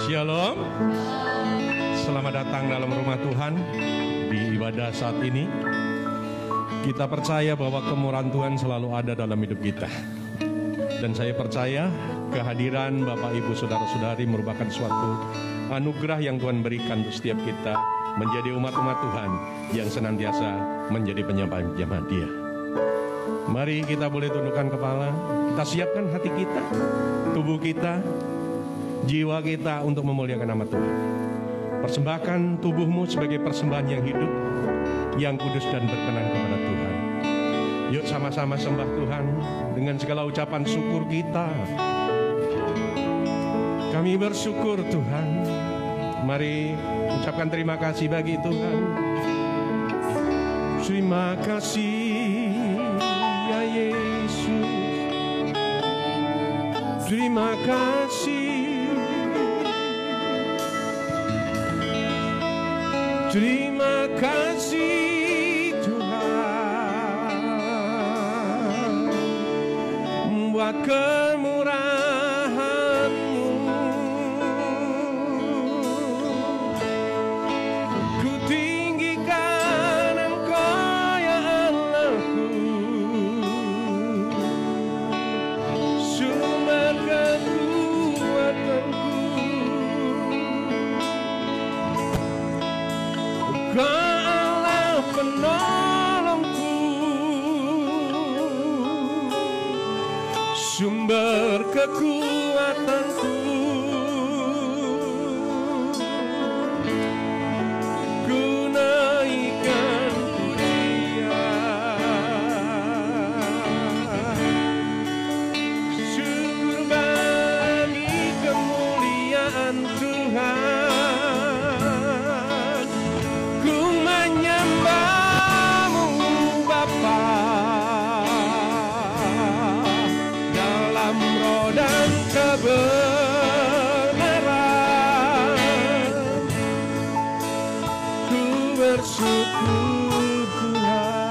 Shalom. Selamat datang dalam rumah Tuhan. Di ibadah saat ini kita percaya bahwa kemurahan Tuhan selalu ada dalam hidup kita. Dan saya percaya kehadiran Bapak Ibu Saudara-saudari merupakan suatu anugerah yang Tuhan berikan untuk setiap kita menjadi umat-umat Tuhan yang senantiasa menjadi penyembah-penyembah Dia. Mari kita boleh tundukkan kepala, kita siapkan hati kita, tubuh kita, jiwa kita untuk memuliakan nama Tuhan. Persembahkan tubuhmu sebagai persembahan yang hidup, yang kudus dan berkenan kepada Tuhan. Yuk sama-sama sembah Tuhan dengan segala ucapan syukur kita. Kami bersyukur Tuhan. Mari ucapkan terima kasih bagi Tuhan. Terima kasih ya Yesus. Terima kasih. Terima kasih Tuhan buat kemurahan-Mu. Ku tinggikan Engkau ya Allahku, sumber kekuatanku. Kau Allah penolongku, sumber kekuatanku. Ku naikkan pujian, syukur bagi kemuliaan Tuhan. Menyembah-Mu Bapa dalam roh dan kebenaran. Ku bersyukur Tuhan.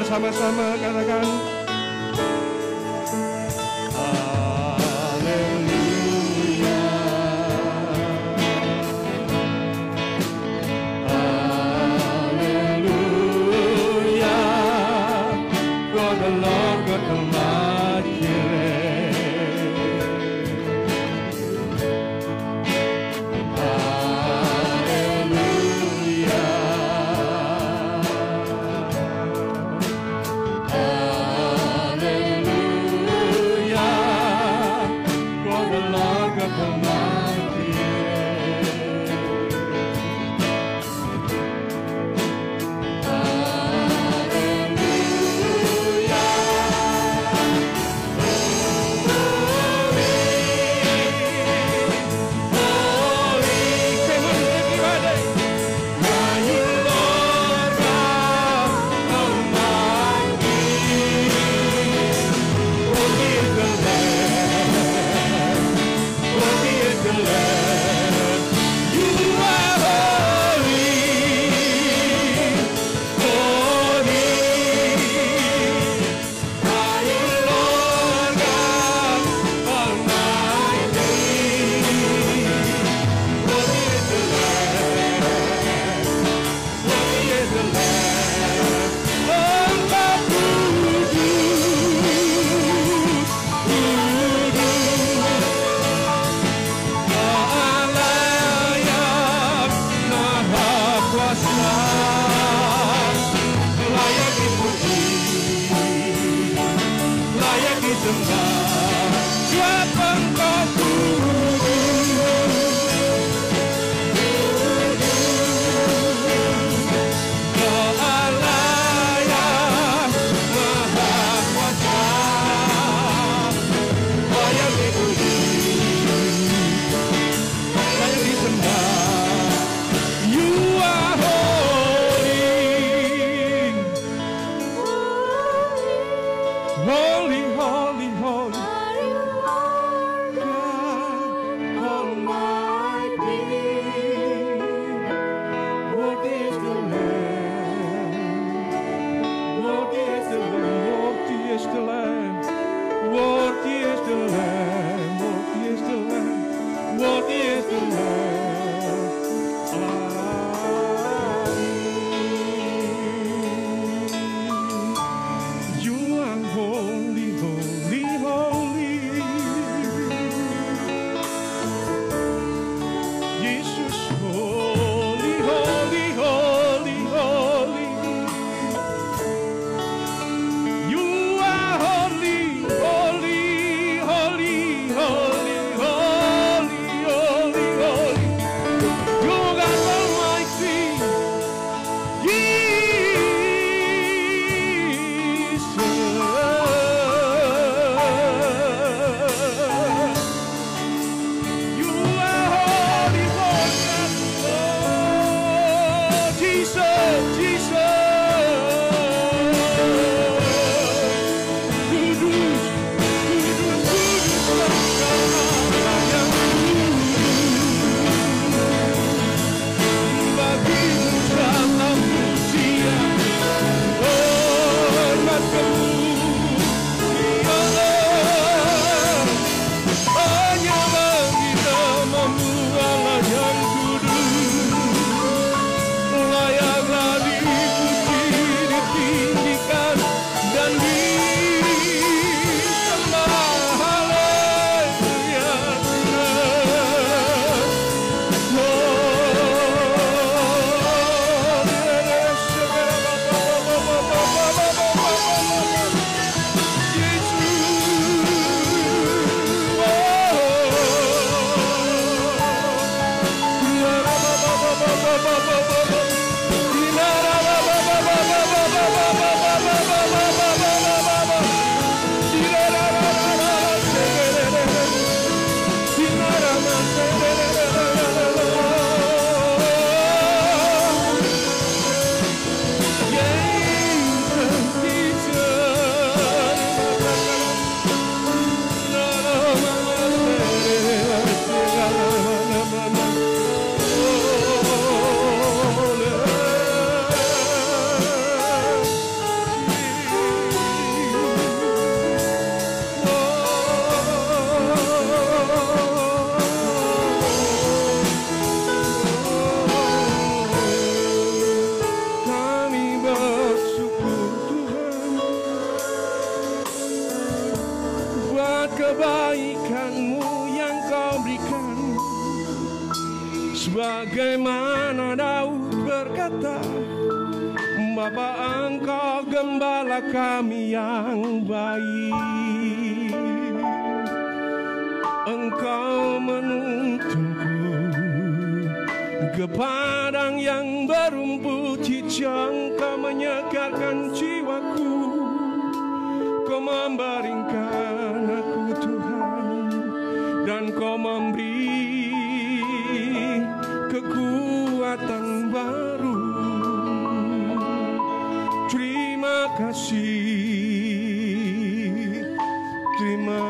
Sama-sama katakan Haleluya, Haleluya, for the Lord God Almighty reigns. Haleluya. disembah, sebab Engkau Sebagaimana Daud berkata, Bapa, Engkau gembala kami yang baik. Engkau menuntunku ke padang yang berumput hijau. Engkau menyegarkan jiwaku. Kau membaringkan aku, Tuhan, dan Kau memberi kekuatan baru. Terima kasih, terima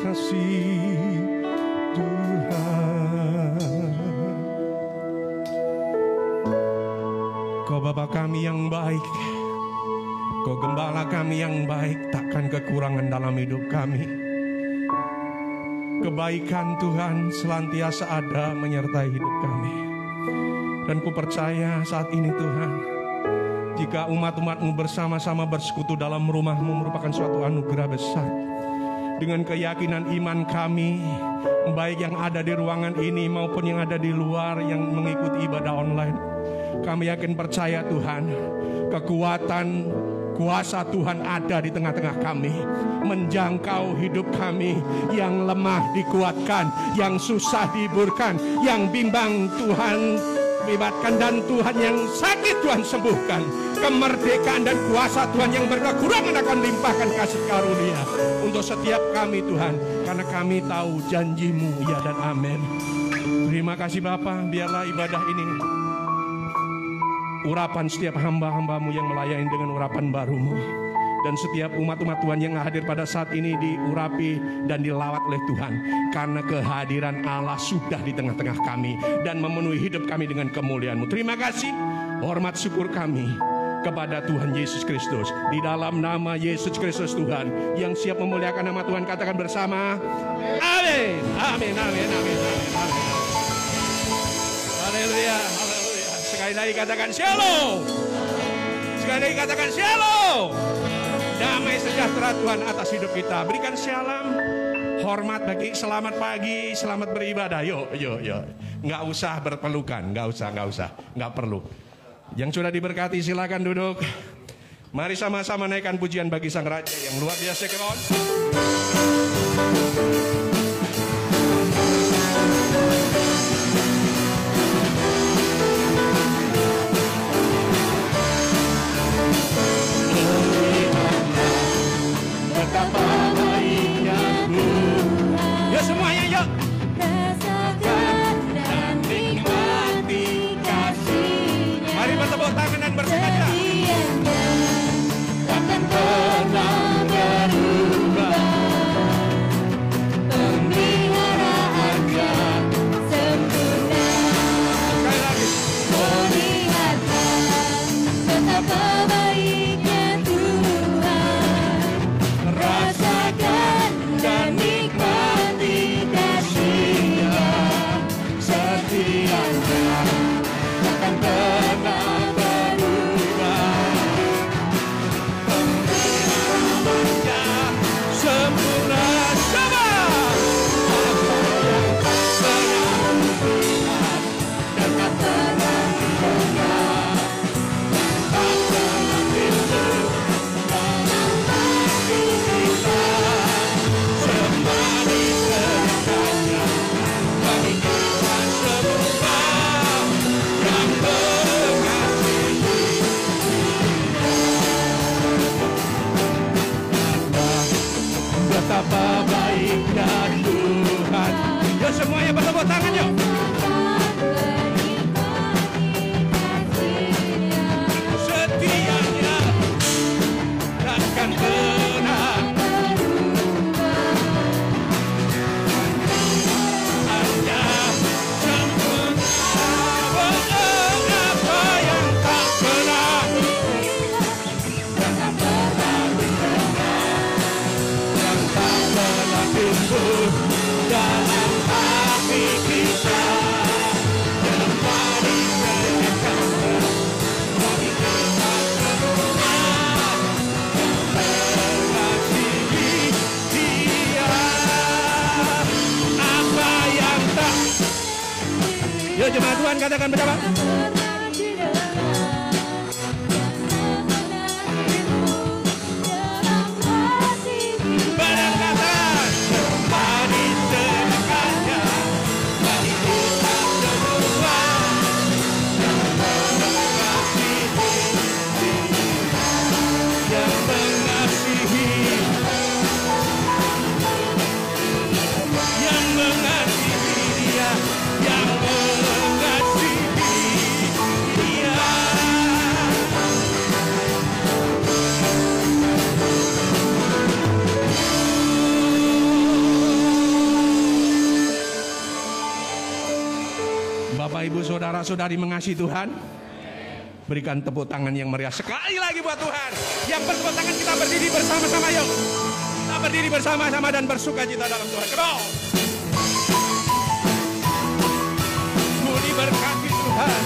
kasih Tuhan. Kau Bapa kami yang baik, Kau gembala kami yang baik, takkan kekurangan dalam hidup kami. Kebaikan Tuhan senantiasa ada menyertai hidup kami. Dan ku percaya saat ini Tuhan, jika umat-umat-Mu bersama-sama bersekutu dalam rumah-Mu merupakan suatu anugerah besar. Dengan keyakinan iman kami, baik yang ada di ruangan ini maupun yang ada di luar yang mengikuti ibadah online, kami yakin percaya Tuhan, kekuatan Kuasa Tuhan ada di tengah-tengah kami, menjangkau hidup kami. Yang lemah dikuatkan, yang susah dihiburkan, yang bimbang Tuhan bebaskan, dan Tuhan yang sakit Tuhan sembuhkan. Kemerdekaan dan kuasa Tuhan yang berkekurangan akan limpahkan kasih karunia untuk setiap kami Tuhan, karena kami tahu janji-Mu ya dan amin. Terima kasih Bapa, biarlah ibadah ini urapan setiap hamba-hamba-Mu yang melayani dengan urapan baru-Mu. Dan setiap umat-umat Tuhan yang hadir pada saat ini diurapi dan dilawat oleh Tuhan. Karena kehadiran Allah sudah di tengah-tengah kami dan memenuhi hidup kami dengan kemuliaan-Mu. Terima kasih, hormat syukur kami kepada Tuhan Yesus Kristus. Di dalam nama Yesus Kristus Tuhan yang siap memuliakan nama Tuhan, katakan bersama, amin, amin, amin, amin, amin, amin. Haleluya, haleluya. Sekali lagi katakan shalom. Sekali lagi katakan shalom. Damai sejahtera Tuhan atas hidup kita. Berikan shalom, hormat bagi, selamat pagi, selamat beribadah. Yuk. Nggak usah berpelukan, nggak usah, nggak perlu. Yang sudah diberkati silakan duduk. Mari sama-sama naikkan pujian bagi Sang Raja yang luar biasa keren. Betapa baiknya Tuhan. Ya semuanya yuk. Rasakan dan nikmati kasih-Nya. Mari bertepuk tangan dan bersukaria. Takkan pernah berubah. Pemeliharaan-Nya sempurna. Sekali lagi. Melihatlah betapa baiknya Tuhan. Rasakan dan nikmati kasih-Nya, setia-Nya takkan pernah berubah. Pemeliharaan-Nya sempurna. Sama apa yang tak pernah dilihat dan tak pernah didengar, tak pernah timbul dalam hati kita. Semua diserahkannya bagi Tuhan semua yang mengasihi. Betapa baiknya Tuhan. Ya semuanya bertepuk tangan yuk. Setia-Nya takkan pernah hanya sempurna. Apa yang tak pernah yang tak pernah timbul dalam hati kita. Semua disediakan bagi kita semua yang mengasihi Dia. Apa yang tak. Yuk jemaat Tuhan katakan bersama. Benar kata, semua disediakannya bagi kita semua yang mengasihi Dia, yang mengasihi, yang mengasihi Dia, yang mengasihi Dia. Bapak, Ibu, Saudara-saudari mengasihi Tuhan, berikan tepuk tangan yang meriah sekali lagi buat Tuhan. Yang bertepuk tangan kita berdiri bersama-sama yuk. Kita berdiri bersama-sama dan bersukacita dalam Tuhan. Come on. Ku diberkati Tuhan.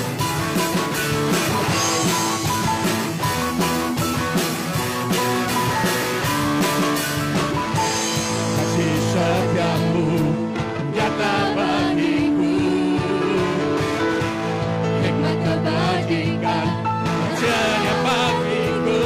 Kasih setiamu nyata bagiku. Hikmat kebajikan sedia bagiku.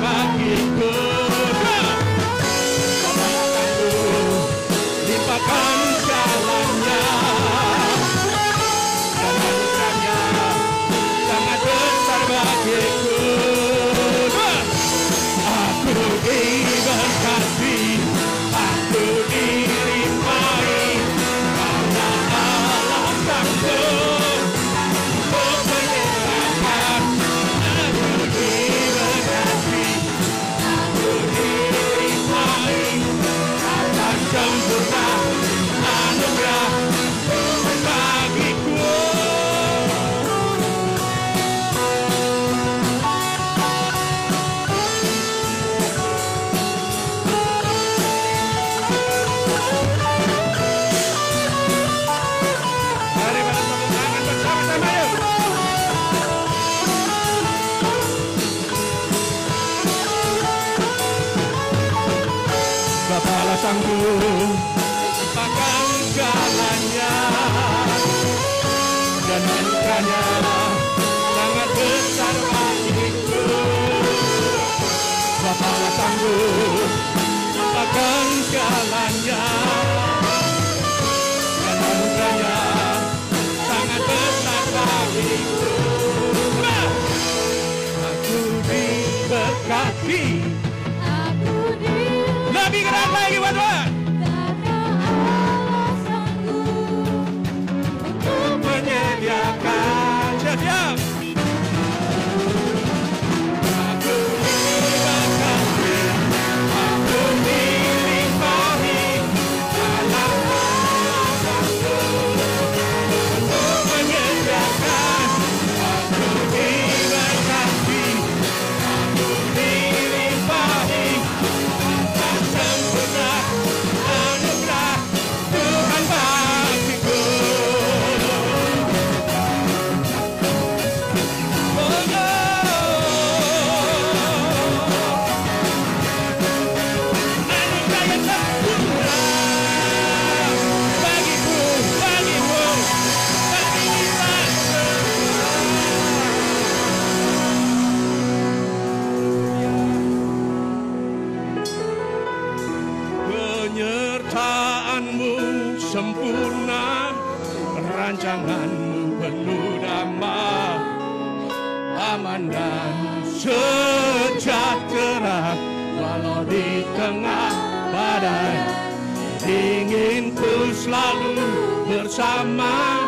bagiku. Limpahkan jalannya dan anugerahnya sangat besar bagiku. Aku diberkati, aku dilimpahi karena Allah sanggup menyerahkan. Aku diberkati, aku dilimpahi atas sempurna anugerah bagiku. Mari pada tepuk tangan bersama-sama yuk. Bapa Allah sanggup limpahkan jalannya dan anugerahnya sangat besar bagiku. Bapa Allah sanggup limpahkan jalannya dan anugerahnya sangat besar bagiku. Aku diberkati. Lebih keras lagi buat Tuhan. Menyediakan siap-siap. Aku diberkati, aku dilimpahi dalam aku untuk menyediakan. Aku diberkati, aku dilimpahi atas sempurna anugerah Tuhan bagiku. Penyertaanmu sempurna, rancanganmu penuh damai, aman dan sejahtera walau di tengah badai. Ingin ku selalu bersama,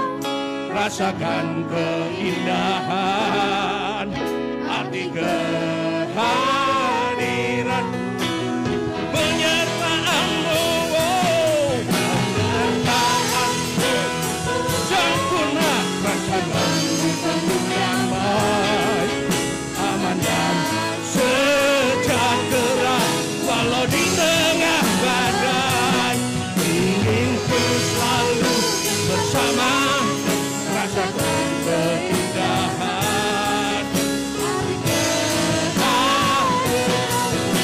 rasakan keindahan arti kehadiran. Penyertaanmu, penyertaanmu sempurna, rancanganmu penuh damai, aman dan sejahtera walau di tengah badai. Ingin ku selalu bersama, rasakan keindahan.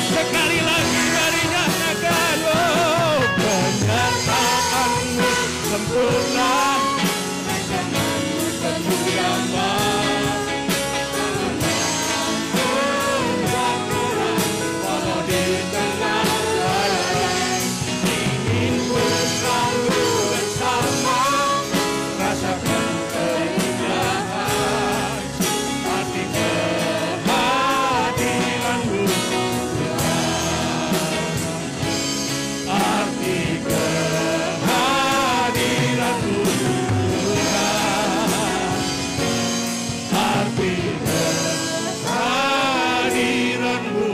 Sekali lagi mari nyatakan, oh, penyertaanmu sempurna, rancanganmu penuh damai, walau di tengah badai. Ingin ku selalu bersama, rasakan keindahan arti kehadiranmu, arti kehadiranmu Tuhan, arti kehadiranmu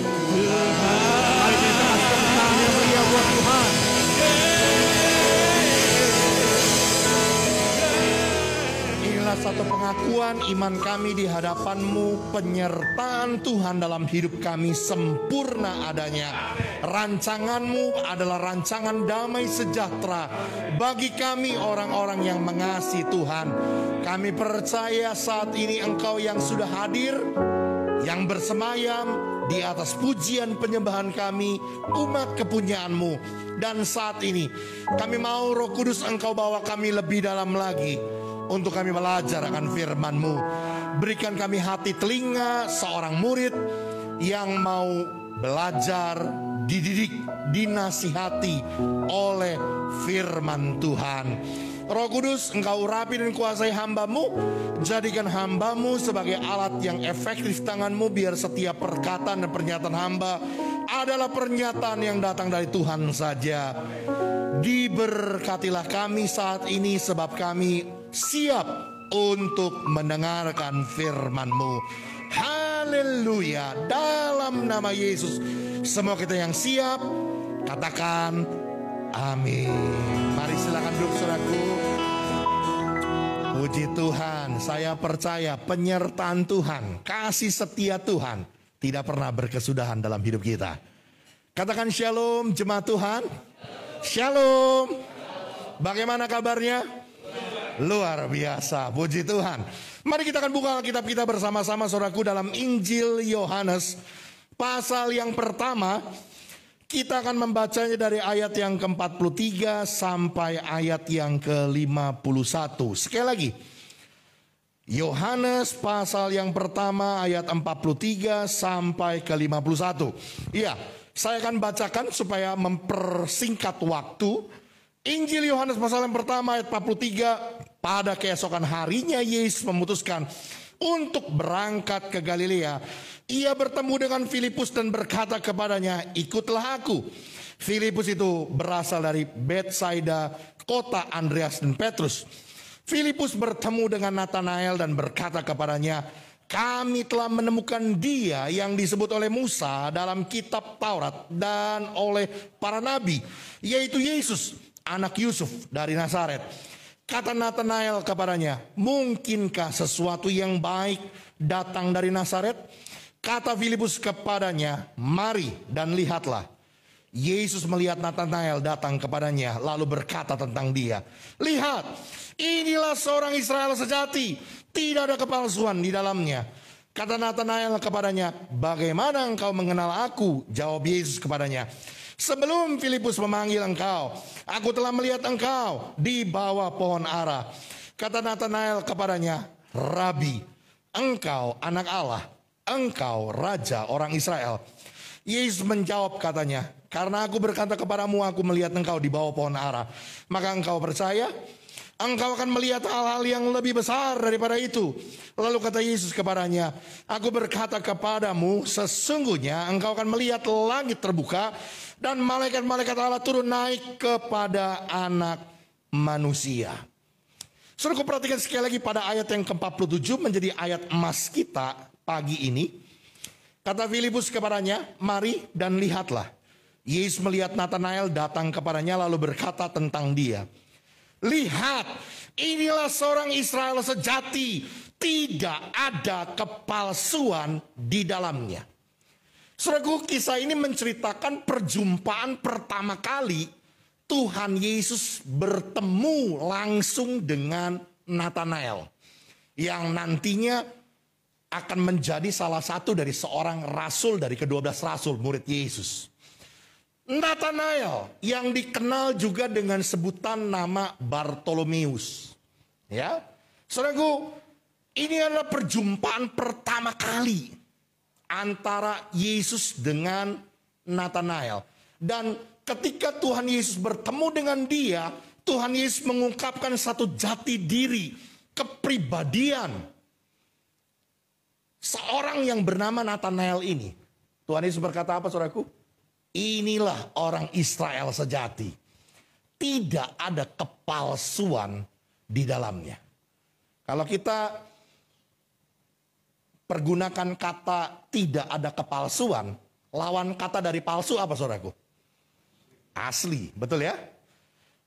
Tuhan. Mari kita tepuk meriah buat Tuhan. Inilah satu pengakuan iman kami di hadapan-Mu. Penyertaan Tuhan dalam hidup kami sempurna adanya. Rancangan-Mu adalah rancangan damai sejahtera bagi kami orang-orang yang mengasihi Tuhan. Kami percaya saat ini Engkau yang sudah hadir, yang bersemayam di atas pujian penyembahan kami, umat kepunyaan-Mu. Dan saat ini kami mau Roh Kudus Engkau bawa kami lebih dalam lagi untuk kami belajar akan firman-Mu. Berikan kami hati telinga seorang murid yang mau belajar, dididik, dinasihati oleh firman Tuhan. Roh Kudus, Engkau urapi dan kuasai hamba-Mu. Jadikan hamba-Mu sebagai alat yang efektif tangan-Mu, biar setiap perkataan dan pernyataan hamba adalah pernyataan yang datang dari Tuhan saja. Diberkatilah kami saat ini, sebab kami siap untuk mendengarkan firman-Mu. Haleluya. Dalam nama Yesus, semua kita yang siap katakan amin. Mari silakan duduk, saudaraku. Puji Tuhan, saya percaya penyertaan Tuhan, kasih setia Tuhan tidak pernah berkesudahan dalam hidup kita. Katakan shalom jemaat Tuhan. Shalom. Bagaimana kabarnya? Luar biasa, puji Tuhan. Mari kita akan buka Alkitab kita bersama-sama, saudaraku, dalam Injil Yohanes pasal yang pertama. Kita akan membacanya dari ayat yang ke-43 sampai ayat yang ke-51. Sekali lagi, Yohanes pasal yang pertama ayat 43 sampai ke-51. Iya, saya akan bacakan supaya mempersingkat waktu. Injil Yohanes pasal yang pertama ayat 43. Pada keesokan harinya Yesus memutuskan untuk berangkat ke Galilea. Ia bertemu dengan Filipus dan berkata kepadanya, ikutlah aku. Filipus itu berasal dari Betsaida, kota Andreas dan Petrus. Filipus bertemu dengan Natanael dan berkata kepadanya, kami telah menemukan dia yang disebut oleh Musa dalam kitab Taurat dan oleh para nabi, yaitu Yesus, anak Yusuf dari Nazaret. Kata Natanael kepadanya, mungkinkah sesuatu yang baik datang dari Nazaret? Kata Filipus kepadanya, mari dan lihatlah. Yesus melihat Natanael datang kepadanya, lalu berkata tentang dia, lihat, inilah seorang Israel sejati, tidak ada kepalsuan di dalamnya. Kata Natanael kepadanya, bagaimana engkau mengenal aku? Jawab Yesus kepadanya, sebelum Filipus memanggil engkau, aku telah melihat engkau di bawah pohon ara. Kata Natanael kepadanya, Rabi, engkau anak Allah, engkau raja orang Israel. Yesus menjawab katanya, karena aku berkata kepadamu, aku melihat engkau di bawah pohon ara, maka engkau percaya? Engkau akan melihat hal-hal yang lebih besar daripada itu. Lalu kata Yesus kepadanya, aku berkata kepadamu, sesungguhnya engkau akan melihat langit terbuka dan malaikat-malaikat Allah turun naik kepada anak manusia. Saudara, perhatikan sekali lagi pada ayat yang ke-47 menjadi ayat emas kita pagi ini. Kata Filipus kepadanya, mari dan lihatlah. Yesus melihat Natanael datang kepadanya lalu berkata tentang dia, lihat, inilah seorang Israel sejati, tidak ada kepalsuan di dalamnya. Saudaraku, kisah ini menceritakan perjumpaan pertama kali Tuhan Yesus bertemu langsung dengan Natanael, yang nantinya akan menjadi salah satu dari seorang rasul dari ke-12 rasul murid Yesus. Natanael yang dikenal juga dengan sebutan nama Bartolomeus. Ya, saudaraku, ini adalah perjumpaan pertama kali antara Yesus dengan Natanael. Dan ketika Tuhan Yesus bertemu dengan dia, Tuhan Yesus mengungkapkan satu jati diri, kepribadian seorang yang bernama Natanael ini. Tuhan Yesus berkata apa, saudaraku? Inilah orang Israel sejati. Tidak ada kepalsuan di dalamnya. Kalau kita pergunakan kata tidak ada kepalsuan, lawan kata dari palsu apa, saudaraku? Asli, betul ya?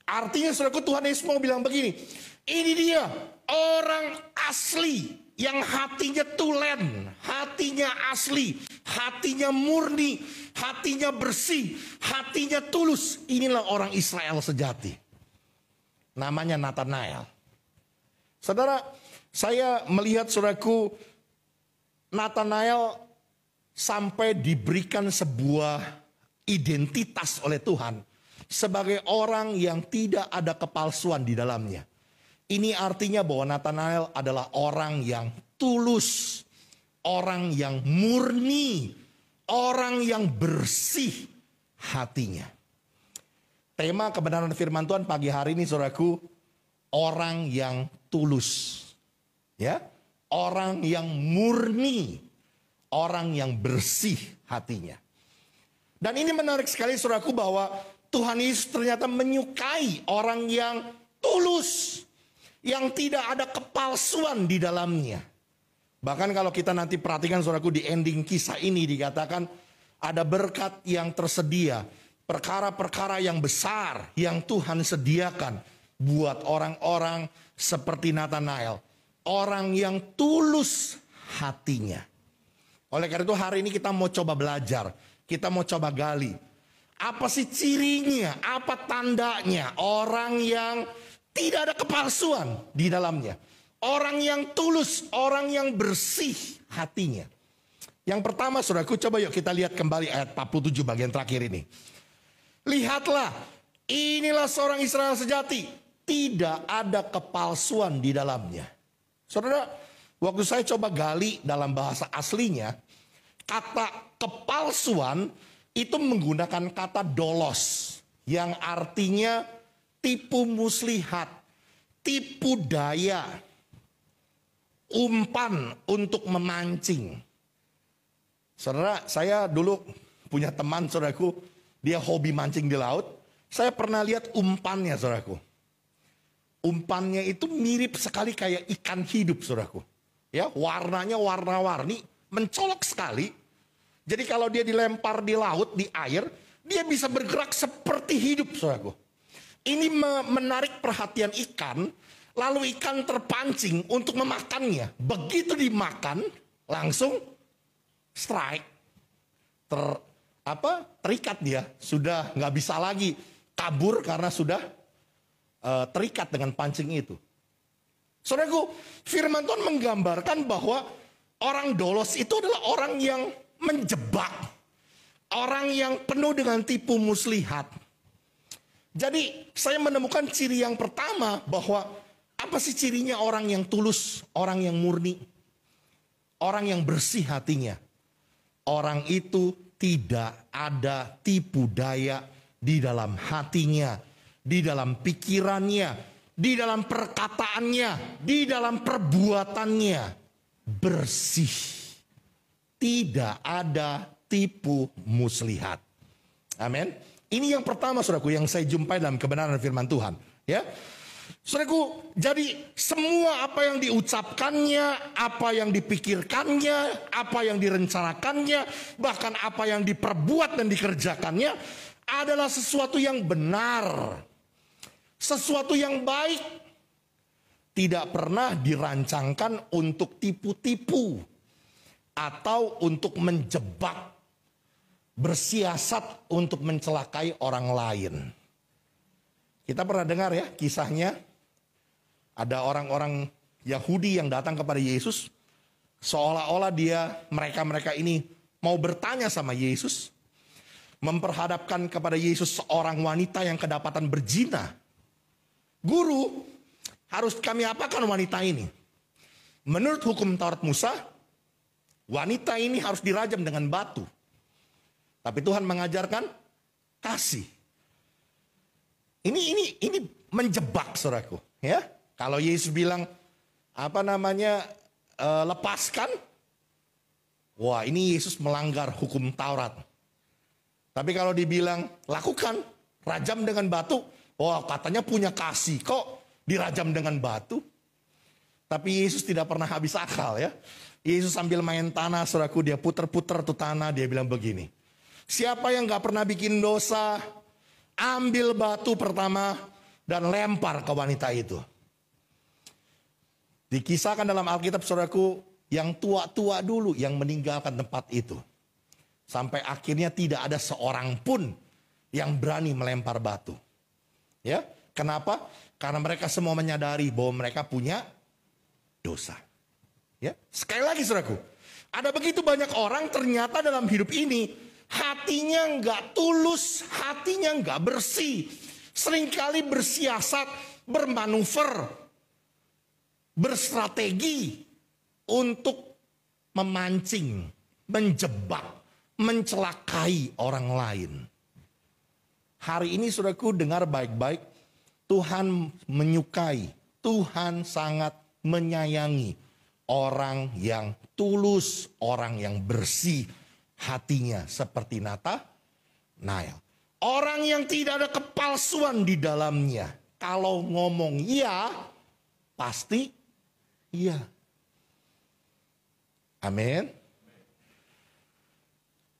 Artinya, saudaraku, Tuhan Yesus mau bilang begini, ini dia orang asli yang hatinya tulen, hatinya asli, hatinya murni, hatinya bersih, hatinya tulus. Inilah orang Israel sejati. Namanya Natanael. Saudara, saya melihat, saudaraku, Natanael sampai diberikan sebuah identitas oleh Tuhan sebagai orang yang tidak ada kepalsuan di dalamnya. Ini artinya bahwa Nathanael adalah orang yang tulus, orang yang murni, orang yang bersih hatinya. Tema kebenaran firman Tuhan pagi hari ini saudaraku, orang yang tulus. Ya, orang yang murni, orang yang bersih hatinya. Dan ini menarik sekali saudaraku bahwa Tuhan Yesus ternyata menyukai orang yang tulus, yang tidak ada kepalsuan di dalamnya. Bahkan kalau kita nanti perhatikan saudaraku di ending kisah ini dikatakan ada berkat yang tersedia, perkara-perkara yang besar yang Tuhan sediakan buat orang-orang seperti Nathanael, orang yang tulus hatinya. Oleh karena itu hari ini kita mau coba belajar, kita mau coba gali. Apa sih cirinya, apa tandanya orang yang tidak ada kepalsuan di dalamnya. Orang yang tulus, orang yang bersih hatinya. Yang pertama saudaraku, coba yuk kita lihat kembali ayat 47 bagian terakhir ini. Lihatlah, inilah seorang Israel sejati, tidak ada kepalsuan di dalamnya. Saudara, waktu saya coba gali dalam bahasa aslinya, kata kepalsuan itu menggunakan kata dolos, yang artinya tipu muslihat, tipu daya, umpan untuk memancing. Saudara, saya dulu punya teman saudaraku, dia hobi mancing di laut. Saya pernah lihat umpannya saudaraku. Umpannya itu mirip sekali kayak ikan hidup saudaraku. Ya, warnanya warna-warni, mencolok sekali. Jadi kalau dia dilempar di laut, di air, dia bisa bergerak seperti hidup saudaraku. Ini menarik perhatian ikan. Lalu ikan terpancing untuk memakannya. Begitu dimakan, langsung strike. Terikat dia. Sudah nggak bisa lagi kabur karena sudah terikat dengan pancing itu. Saudaraku, firman Tuhan menggambarkan bahwa orang dolos itu adalah orang yang menjebak. Orang yang penuh dengan tipu muslihat. Jadi saya menemukan ciri yang pertama bahwa apa sih cirinya orang yang tulus, orang yang murni, orang yang bersih hatinya. Orang itu tidak ada tipu daya di dalam hatinya, di dalam pikirannya, di dalam perkataannya, di dalam perbuatannya. Bersih. Tidak ada tipu muslihat. Amin. Ini yang pertama saudaraku yang saya jumpai dalam kebenaran firman Tuhan. Ya. Saudaraku, jadi semua apa yang diucapkannya, apa yang dipikirkannya, apa yang direncanakannya, bahkan apa yang diperbuat dan dikerjakannya adalah sesuatu yang benar, sesuatu yang baik, tidak pernah dirancangkan untuk tipu-tipu atau untuk menjebak, bersiasat untuk mencelakai orang lain. Kita pernah dengar ya kisahnya. Ada orang-orang Yahudi yang datang kepada Yesus. Seolah-olah mereka ini mau bertanya sama Yesus. Memperhadapkan kepada Yesus seorang wanita yang kedapatan berzina. Guru, harus kami apakan wanita ini? Menurut hukum Taurat Musa, wanita ini harus dirajam dengan batu. Tapi Tuhan mengajarkan kasih. Ini menjebak saudaraku, ya. Kalau Yesus bilang lepaskan, wah ini Yesus melanggar hukum Taurat. Tapi kalau dibilang lakukan, rajam dengan batu, wah katanya punya kasih, kok dirajam dengan batu? Tapi Yesus tidak pernah habis akal ya. Yesus sambil main tanah saudaraku, dia puter-puter tuh tanah, dia bilang begini. Siapa yang gak pernah bikin dosa, ambil batu pertama dan lempar ke wanita itu. Dikisahkan dalam Alkitab saudaraku, yang tua-tua dulu yang meninggalkan tempat itu. Sampai akhirnya tidak ada seorang pun yang berani melempar batu. Ya, kenapa? Karena mereka semua menyadari bahwa mereka punya dosa. Ya, sekali lagi saudaraku, ada begitu banyak orang ternyata dalam hidup ini hatinya nggak tulus, hatinya nggak bersih, seringkali bersiasat, bermanuver berstrategi untuk memancing, menjebak, mencelakai orang lain. Hari ini saudaraku dengar baik-baik, Tuhan menyukai, Tuhan sangat menyayangi orang yang tulus, orang yang bersih hatinya seperti Nathanael. Orang yang tidak ada kepalsuan di dalamnya. Kalau ngomong iya, pasti iya. Amin.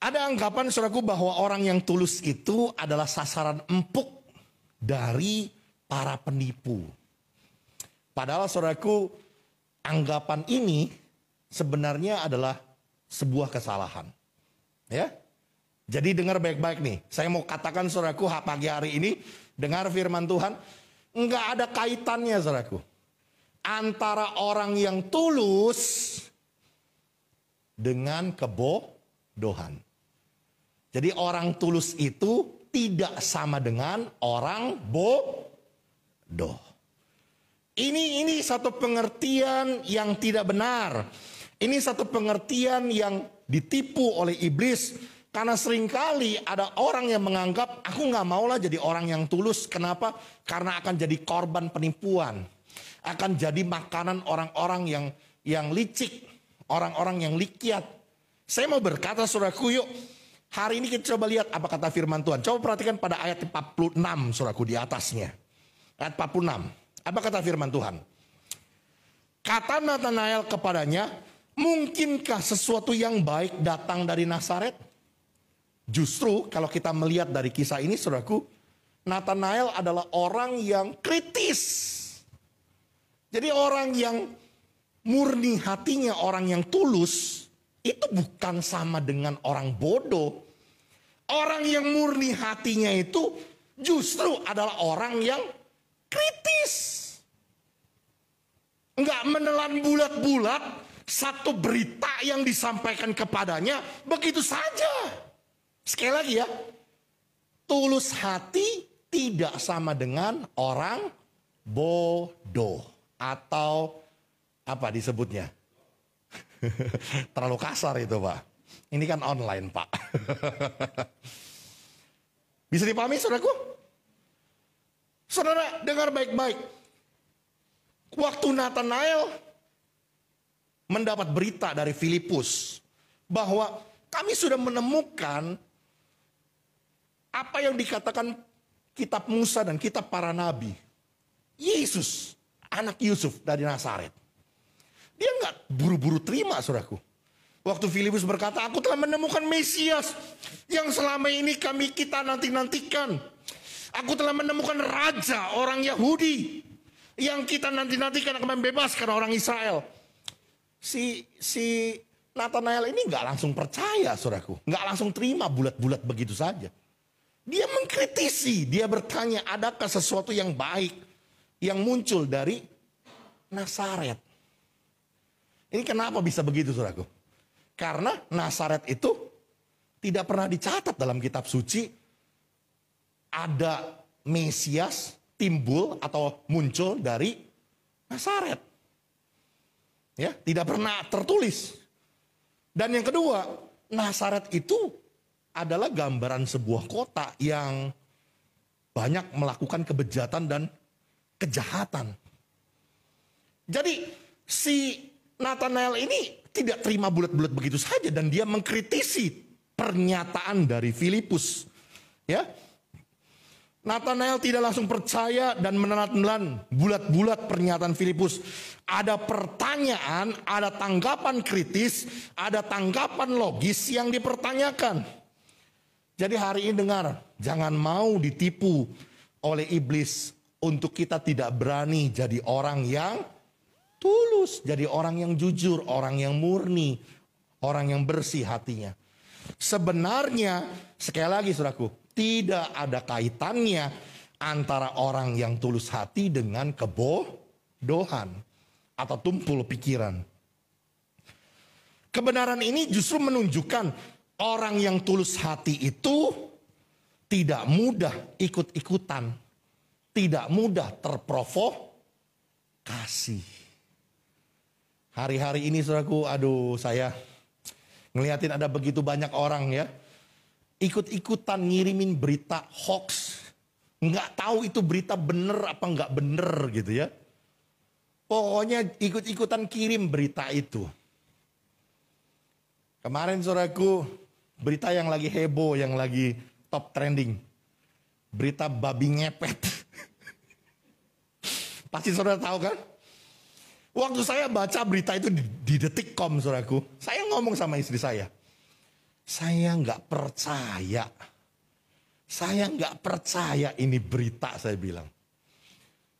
Ada anggapan saudaraku bahwa orang yang tulus itu adalah sasaran empuk dari para penipu. Padahal saudaraku, anggapan ini sebenarnya adalah sebuah kesalahan. Ya. Jadi dengar baik-baik nih. Saya mau katakan saudaraku pagi hari ini, dengar firman Tuhan, enggak ada kaitannya saudaraku antara orang yang tulus dengan kebodohan. Jadi orang tulus itu tidak sama dengan orang bodoh. Ini satu pengertian yang tidak benar. Ini satu pengertian yang ditipu oleh iblis. Karena seringkali ada orang yang menganggap aku gak maulah jadi orang yang tulus. Kenapa? Karena akan jadi korban penipuan. Akan jadi makanan orang-orang yang licik. Orang-orang yang likiat. Saya mau berkata saudaraku, yuk. Hari ini kita coba lihat apa kata firman Tuhan. Coba perhatikan pada ayat 46 saudaraku di atasnya. Ayat 46. Apa kata firman Tuhan? Kata Nathanael kepadanya, mungkinkah sesuatu yang baik datang dari Nazaret? Justru kalau kita melihat dari kisah ini saudaraku, Nathanael adalah orang yang kritis. Jadi orang yang murni hatinya, orang yang tulus, itu bukan sama dengan orang bodoh. Orang yang murni hatinya itu justru adalah orang yang kritis. Enggak menelan bulat-bulat satu berita yang disampaikan kepadanya begitu saja. Sekali lagi ya, tulus hati tidak sama dengan orang bodoh. Atau apa disebutnya? Terlalu kasar itu Pak. Ini kan online Pak. Bisa dipahami saudaraku? Saudara dengar baik-baik. Waktu Nathanael mendapat berita dari Filipus bahwa kami sudah menemukan apa yang dikatakan kitab Musa dan kitab para nabi. Yesus, anak Yusuf dari Nazaret. Dia nggak buru-buru terima saudaraku. Waktu Filipus berkata, aku telah menemukan Mesias yang selama ini kita nanti-nantikan. Aku telah menemukan raja orang Yahudi yang kita nanti-nantikan akan membebaskan orang Israel. Si Nathanael ini nggak langsung percaya saudaraku. Nggak langsung terima bulat-bulat begitu saja. Dia mengkritisi, dia bertanya adakah sesuatu yang baik yang muncul dari Nazaret. Ini kenapa bisa begitu saudaraku? Karena Nazaret itu tidak pernah dicatat dalam kitab suci ada Mesias timbul atau muncul dari Nazaret. Ya, tidak pernah tertulis. Dan yang kedua, Nazaret itu adalah gambaran sebuah kota yang banyak melakukan kebejatan dan kejahatan. Jadi si Nathanael ini tidak terima bulat-bulat begitu saja dan dia mengkritisi pernyataan dari Filipus. Ya. Nathanael tidak langsung percaya dan menelan bulat-bulat pernyataan Filipus. Ada pertanyaan, ada tanggapan kritis, ada tanggapan logis yang dipertanyakan. Jadi hari ini dengar, jangan mau ditipu oleh iblis untuk kita tidak berani jadi orang yang tulus, jadi orang yang jujur, orang yang murni, orang yang bersih hatinya. Sebenarnya, sekali lagi saudaraku, tidak ada kaitannya antara orang yang tulus hati dengan kebodohan atau tumpul pikiran. Kebenaran ini justru menunjukkan orang yang tulus hati itu tidak mudah ikut-ikutan, tidak mudah terprovokasi. Hari-hari ini saudaraku, aduh saya ngeliatin ada begitu banyak orang ya. Ikut-ikutan ngirimin berita hoax. Nggak tahu itu berita bener apa nggak bener gitu ya. Pokoknya ikut-ikutan kirim berita itu. Kemarin saudaraku, berita yang lagi heboh, yang lagi top trending. Berita babi ngepet. Pasti saudara tahu kan? Waktu saya baca berita itu di Detikcom saudaraku, saya ngomong sama istri saya nggak percaya. Saya nggak percaya ini berita, saya bilang.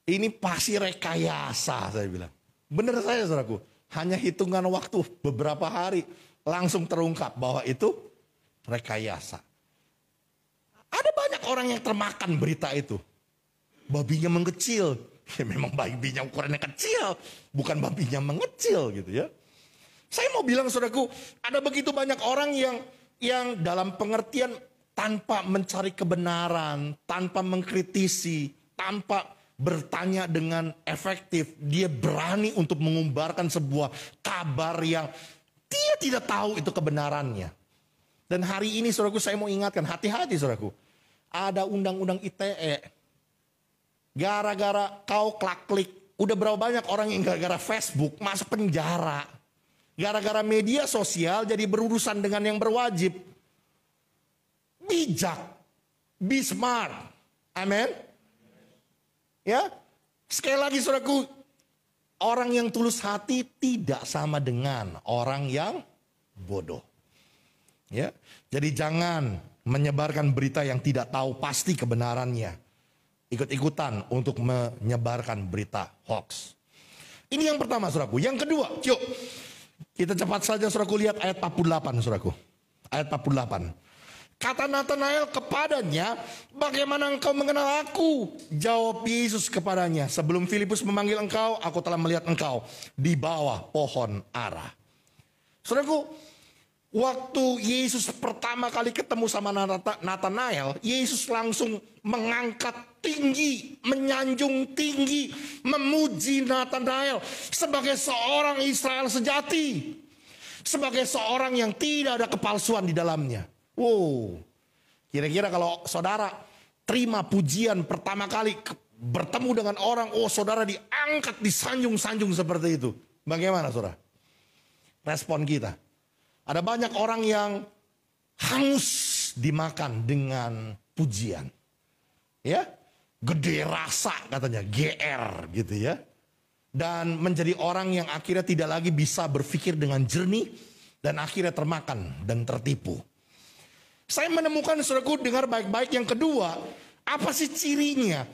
Ini pasti rekayasa, saya bilang. Bener saya saudaraku, hanya hitungan waktu beberapa hari langsung terungkap bahwa itu rekayasa. Ada banyak orang yang termakan berita itu. Babinya mengecil. Ya memang babinya ukurannya kecil. Bukan babinya mengecil gitu ya. Saya mau bilang saudaraku, ada begitu banyak orang yang dalam pengertian tanpa mencari kebenaran, tanpa mengkritisi, tanpa bertanya dengan efektif. Dia berani untuk mengumbarkan sebuah kabar yang dia tidak tahu itu kebenarannya. Dan hari ini saudaraku saya mau ingatkan, hati-hati saudaraku. Ada undang-undang ITE. Gara-gara kau klik, udah berapa banyak orang yang gara-gara Facebook masuk penjara. Gara-gara media sosial jadi berurusan dengan yang berwajib. Bijak. Be smart. Amin. Ya. Sekali lagi saudaraku, orang yang tulus hati tidak sama dengan orang yang bodoh. Ya, jadi jangan menyebarkan berita yang tidak tahu pasti kebenarannya. Ikut-ikutan untuk menyebarkan berita hoax. Ini yang pertama saudaraku. Yang kedua, yuk kita cepat saja saudaraku lihat ayat 48 saudaraku. Ayat 48. Kata Natanael kepadanya, bagaimana engkau mengenal aku? Jawab Yesus kepadanya, sebelum Filipus memanggil engkau, aku telah melihat engkau di bawah pohon ara. Saudaraku, waktu Yesus pertama kali ketemu sama Natanael, Yesus langsung mengangkat tinggi, menyanjung tinggi, memuji Natanael sebagai seorang Israel sejati. Sebagai seorang yang tidak ada kepalsuan di dalamnya. Wow, kira-kira kalau saudara terima pujian pertama kali bertemu dengan orang, oh saudara diangkat, disanjung-sanjung seperti itu. Bagaimana saudara? Respon kita. Ada banyak orang yang hangus dimakan dengan pujian. Ya, gede rasa katanya, GR gitu ya. Dan menjadi orang yang akhirnya tidak lagi bisa berpikir dengan jernih dan akhirnya termakan dan tertipu. Saya menemukan saudaraku, dengar baik-baik, yang kedua, apa sih cirinya?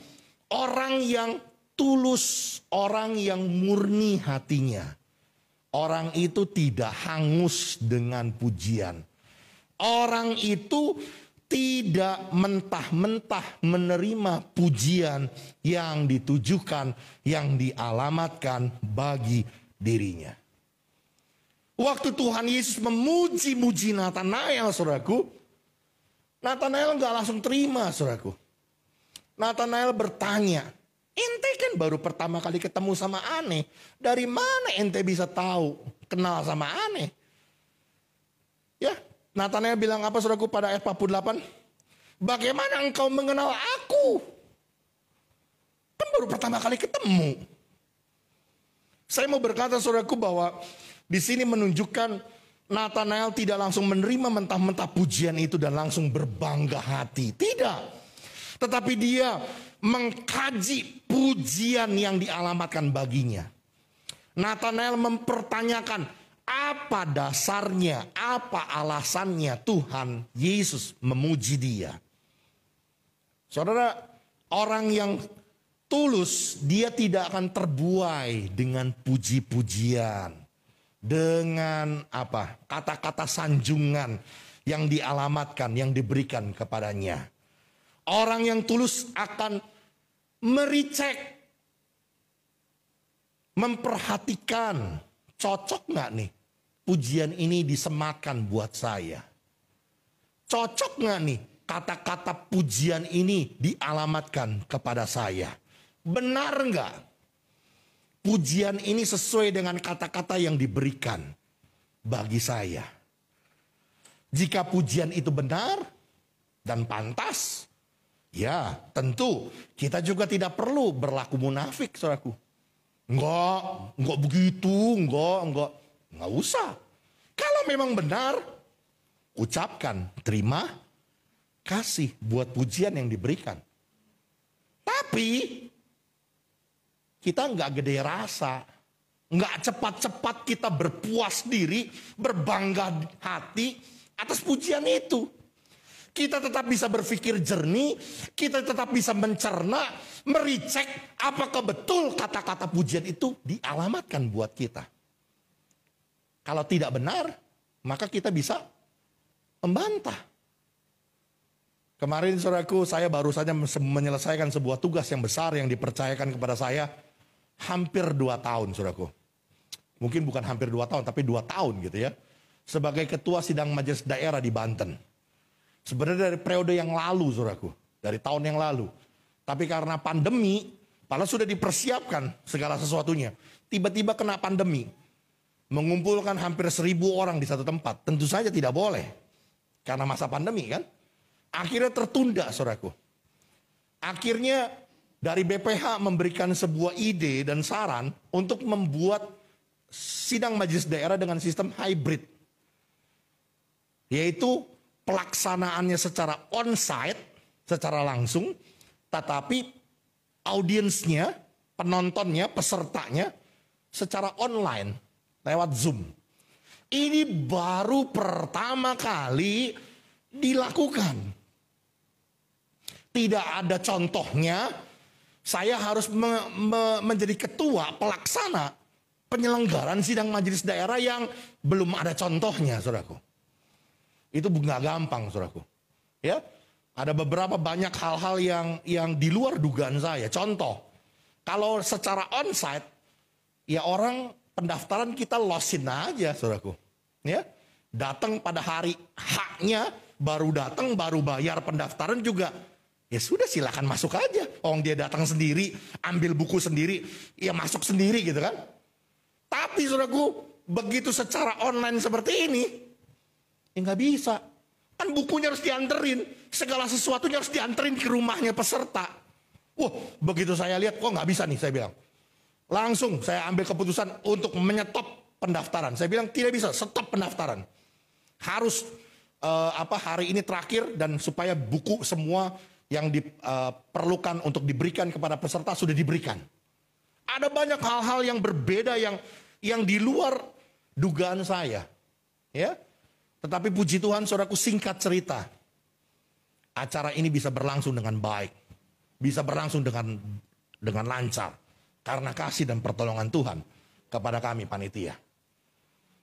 Orang yang tulus, orang yang murni hatinya. Orang itu tidak hangus dengan pujian. Orang itu tidak mentah-mentah menerima pujian yang ditujukan, yang dialamatkan bagi dirinya. Waktu Tuhan Yesus memuji-muji Natanael, saudaraku, Natanael nggak langsung terima, saudaraku. Natanael bertanya, ente kan baru pertama kali ketemu sama aneh. Dari mana ente bisa tahu kenal sama aneh? Ya, Natanael bilang apa saudaraku pada ayat 48? Bagaimana engkau mengenal aku? Kan baru pertama kali ketemu. Saya mau berkata saudaraku bahwa di sini menunjukkan Natanael tidak langsung menerima mentah-mentah pujian itu dan langsung berbangga hati. Tidak. Tetapi dia mengkaji pujian yang dialamatkan baginya. Natanael mempertanyakan apa dasarnya, apa alasannya Tuhan Yesus memuji dia. Saudara, orang yang tulus dia tidak akan terbuai dengan puji-pujian. Dengan apa? Kata-kata sanjungan yang dialamatkan, yang diberikan kepadanya. Orang yang tulus akan mericek, memperhatikan, cocok nggak nih pujian ini disematkan buat saya? Cocok nggak nih kata-kata pujian ini dialamatkan kepada saya? Benar nggak? pujian ini sesuai dengan kata-kata yang diberikan bagi saya. Jika pujian itu benar dan pantas, ya tentu kita juga tidak perlu berlaku munafik, saudaraku. Enggak begitu, enggak usah. Kalau memang benar, ucapkan terima kasih buat pujian yang diberikan. Tapi kita enggak gede rasa, enggak cepat-cepat kita berpuas diri, berbangga hati atas pujian itu. Kita tetap bisa berpikir jernih, kita tetap bisa mencerna, mericek apakah betul kata-kata pujian itu dialamatkan buat kita. Kalau tidak benar, maka kita bisa membantah. Kemarin saudaraku, saya baru saja menyelesaikan sebuah tugas yang besar yang dipercayakan kepada saya hampir 2 tahun, saudaraku. Mungkin bukan hampir 2 tahun, tapi 2 tahun gitu ya. Sebagai ketua sidang majelis daerah di Banten. Sebenarnya dari periode yang lalu, saudaraku. Dari tahun yang lalu. Tapi karena pandemi, padahal sudah dipersiapkan segala sesuatunya. Tiba-tiba kena pandemi. Mengumpulkan hampir 1.000 orang di satu tempat. Tentu saja tidak boleh. Karena masa pandemi kan. Akhirnya tertunda, saudaraku. Akhirnya dari BPH memberikan sebuah ide dan saran untuk membuat sidang majelis daerah dengan sistem hybrid. Yaitu pelaksanaannya secara on-site, secara langsung, tetapi audiensnya, penontonnya, pesertanya secara online, lewat Zoom. Ini baru pertama kali dilakukan. Tidak ada contohnya, saya harus menjadi ketua pelaksana penyelenggaraan sidang majelis daerah yang belum ada contohnya, saudaraku. Itu nggak gampang, saudaraku. Ya, ada beberapa banyak hal-hal yang di luar dugaan saya. Contoh, kalau secara onsite, ya orang pendaftaran kita losin aja, saudaraku. Ya, datang pada hari haknya, baru datang, baru bayar pendaftaran juga. Ya sudah, silakan masuk aja. Orang dia datang sendiri, ambil buku sendiri, ya masuk sendiri gitu kan. Tapi saudaraku, begitu secara online seperti ini, ya nggak bisa. Kan bukunya harus dianterin. Segala sesuatunya harus dianterin ke rumahnya peserta. Wah, begitu saya lihat, kok nggak bisa nih, saya bilang. Langsung saya ambil keputusan untuk menyetop pendaftaran. Saya bilang tidak bisa, stop pendaftaran. Harus hari ini terakhir dan supaya buku semua yang diperlukan untuk diberikan kepada peserta sudah diberikan. Ada banyak hal-hal yang berbeda yang di luar dugaan saya. Ya. Tetapi puji Tuhan, saudaraku, singkat cerita. Acara ini bisa berlangsung dengan baik. Bisa berlangsung dengan lancar. Karena kasih dan pertolongan Tuhan kepada kami panitia.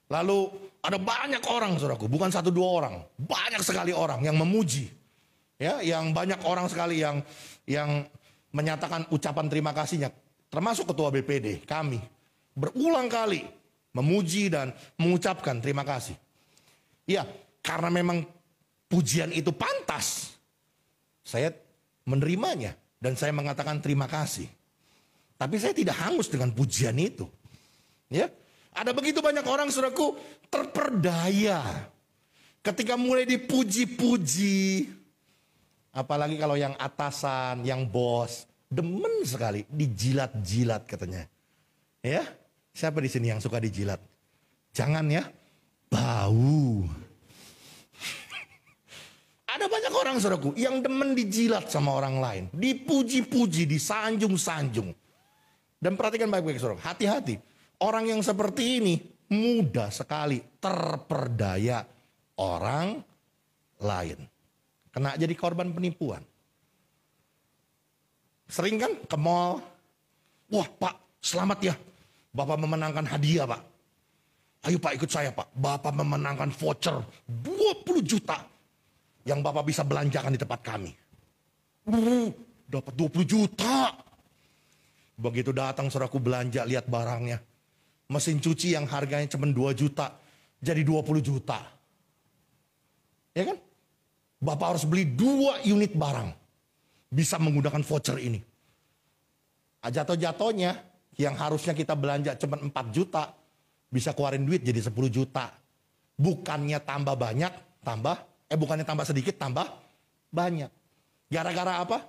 Lalu ada banyak orang, saudaraku, bukan 1-2 orang. Banyak sekali orang yang memuji. Ya, yang banyak orang sekali yang menyatakan ucapan terima kasihnya. Termasuk ketua BPD, kami. Berulang kali memuji dan mengucapkan terima kasih. Ya, karena memang pujian itu pantas, saya menerimanya dan saya mengatakan terima kasih. Tapi saya tidak hangus dengan pujian itu. Ya, ada begitu banyak orang, saudaraku, terperdaya ketika mulai dipuji-puji. Apalagi kalau yang atasan, yang bos, demen sekali dijilat-jilat katanya. Ya, siapa di sini yang suka dijilat? Jangan ya. Bau. Ada banyak orang, saudaraku, yang demen dijilat sama orang lain. Dipuji-puji, disanjung-sanjung. Dan perhatikan baik-baik, saudara. Hati-hati. Orang yang seperti ini mudah sekali terperdaya orang lain. Kena jadi korban penipuan. Sering kan ke mall. Wah, Pak, selamat ya. Bapak memenangkan hadiah, Pak. Ayo Pak, ikut saya Pak. Bapak memenangkan voucher 20 juta. Yang Bapak bisa belanjakan di tempat kami. Dapat 20 juta. Begitu datang, saudaraku, belanja, lihat barangnya. Mesin cuci yang harganya cuma 2 juta. Jadi 20 juta. Ya kan? Bapak harus beli 2 unit barang. Bisa menggunakan voucher ini. Jatuh-jatuhnya Yang harusnya kita belanja cuma 4 juta, bisa keluarin duit jadi 10 juta. Bukannya tambah banyak, bukannya tambah sedikit, tambah banyak. Gara-gara apa?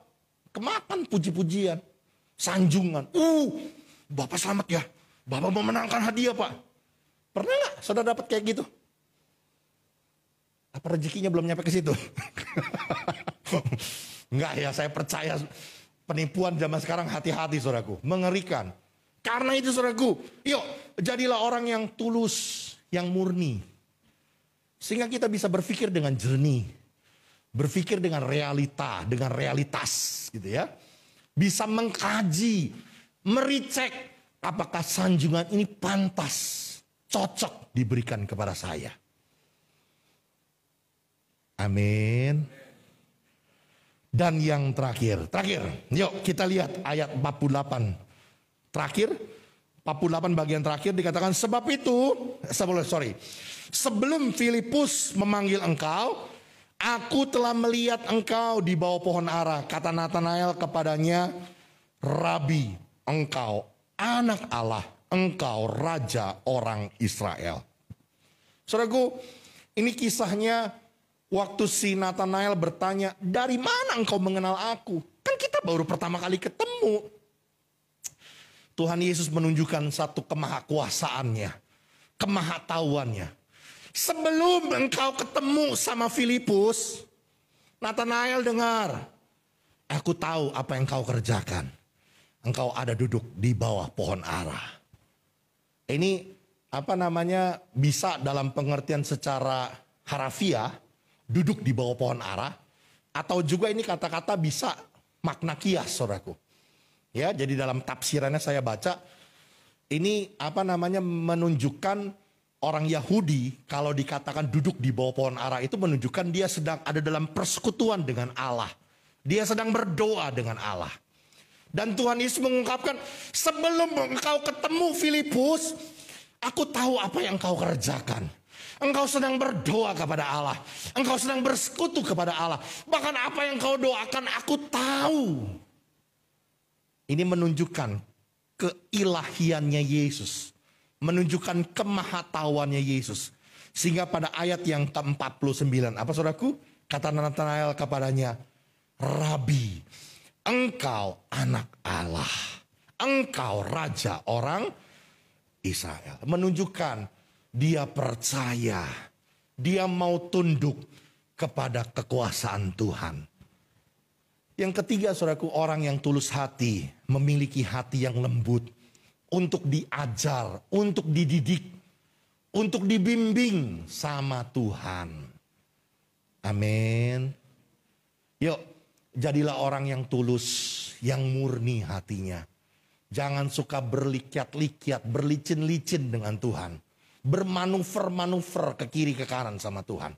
Kemakan puji-pujian, sanjungan. Bapak selamat ya, Bapak memenangkan hadiah Pak. Pernah nggak saudara dapat kayak gitu? Apa rezekinya belum nyampe ke situ? Enggak ya, saya percaya penipuan zaman sekarang hati-hati saudaraku. Mengerikan. Karena itu saudaraku, yuk jadilah orang yang tulus, yang murni. Sehingga kita bisa berpikir dengan jernih. Berpikir dengan realita, dengan realitas gitu ya. Bisa mengkaji, mericek apakah sanjungan ini pantas, cocok diberikan kepada saya. Amin. Dan yang terakhir, yuk kita lihat ayat 48. Terakhir, 48 bagian terakhir dikatakan sebelum Filipus memanggil engkau, aku telah melihat engkau di bawah pohon ara. Kata Natanael kepadanya, Rabi, engkau anak Allah, engkau raja orang Israel. Saudaraku, ini kisahnya waktu si Natanael bertanya, dari mana engkau mengenal aku? Kan kita baru pertama kali ketemu. Tuhan Yesus menunjukkan satu kemahakuasaannya, kemahatauannya. Sebelum engkau ketemu sama Filipus, Natanael dengar, aku tahu apa yang kau kerjakan. Engkau ada duduk di bawah pohon ara. Ini bisa dalam pengertian secara harafiah, duduk di bawah pohon ara. Atau juga ini kata-kata bisa makna kias, saudaraku. Ya, jadi dalam tafsirannya saya baca, ini menunjukkan orang Yahudi kalau dikatakan duduk di bawah pohon ara itu menunjukkan dia sedang ada dalam persekutuan dengan Allah. Dia sedang berdoa dengan Allah. Dan Tuhan Yesus mengungkapkan, sebelum engkau ketemu Filipus, aku tahu apa yang kau kerjakan. Engkau sedang berdoa kepada Allah. Engkau sedang bersekutu kepada Allah. Bahkan apa yang kau doakan aku tahu. Ini menunjukkan keilahiannya Yesus. Menunjukkan kemahatauannya Yesus. Sehingga pada ayat yang ke-49. Apa saudaraku? Kata Natanael kepadanya, Rabi, engkau anak Allah. Engkau raja orang Israel. Menunjukkan dia percaya. Dia mau tunduk kepada kekuasaan Tuhan. Yang ketiga saudaraku, orang yang tulus hati, memiliki hati yang lembut, untuk diajar, untuk dididik, untuk dibimbing sama Tuhan. Amin. Yuk, jadilah orang yang tulus, yang murni hatinya. Jangan suka berlikyat-likyat, berlicin-licin dengan Tuhan. Bermanuver-manuver ke kiri ke kanan sama Tuhan.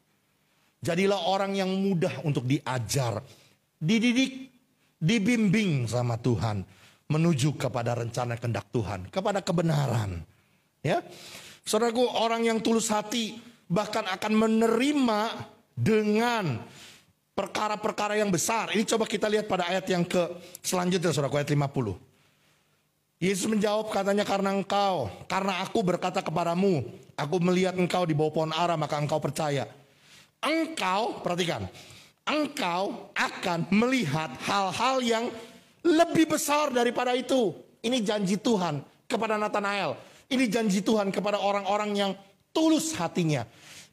Jadilah orang yang mudah untuk diajar, dididik, dibimbing sama Tuhan, menuju kepada rencana kehendak Tuhan, kepada kebenaran. Ya, saudaraku, orang yang tulus hati bahkan akan menerima dengan perkara-perkara yang besar. Ini coba kita lihat pada ayat yang selanjutnya, saudaraku, ayat 50. Yesus menjawab katanya, karena aku berkata kepadamu, aku melihat engkau di bawah pohon ara, maka engkau percaya. Engkau, perhatikan, engkau akan melihat hal-hal yang lebih besar daripada itu. Ini janji Tuhan kepada Natanael. Ini janji Tuhan kepada orang-orang yang tulus hatinya.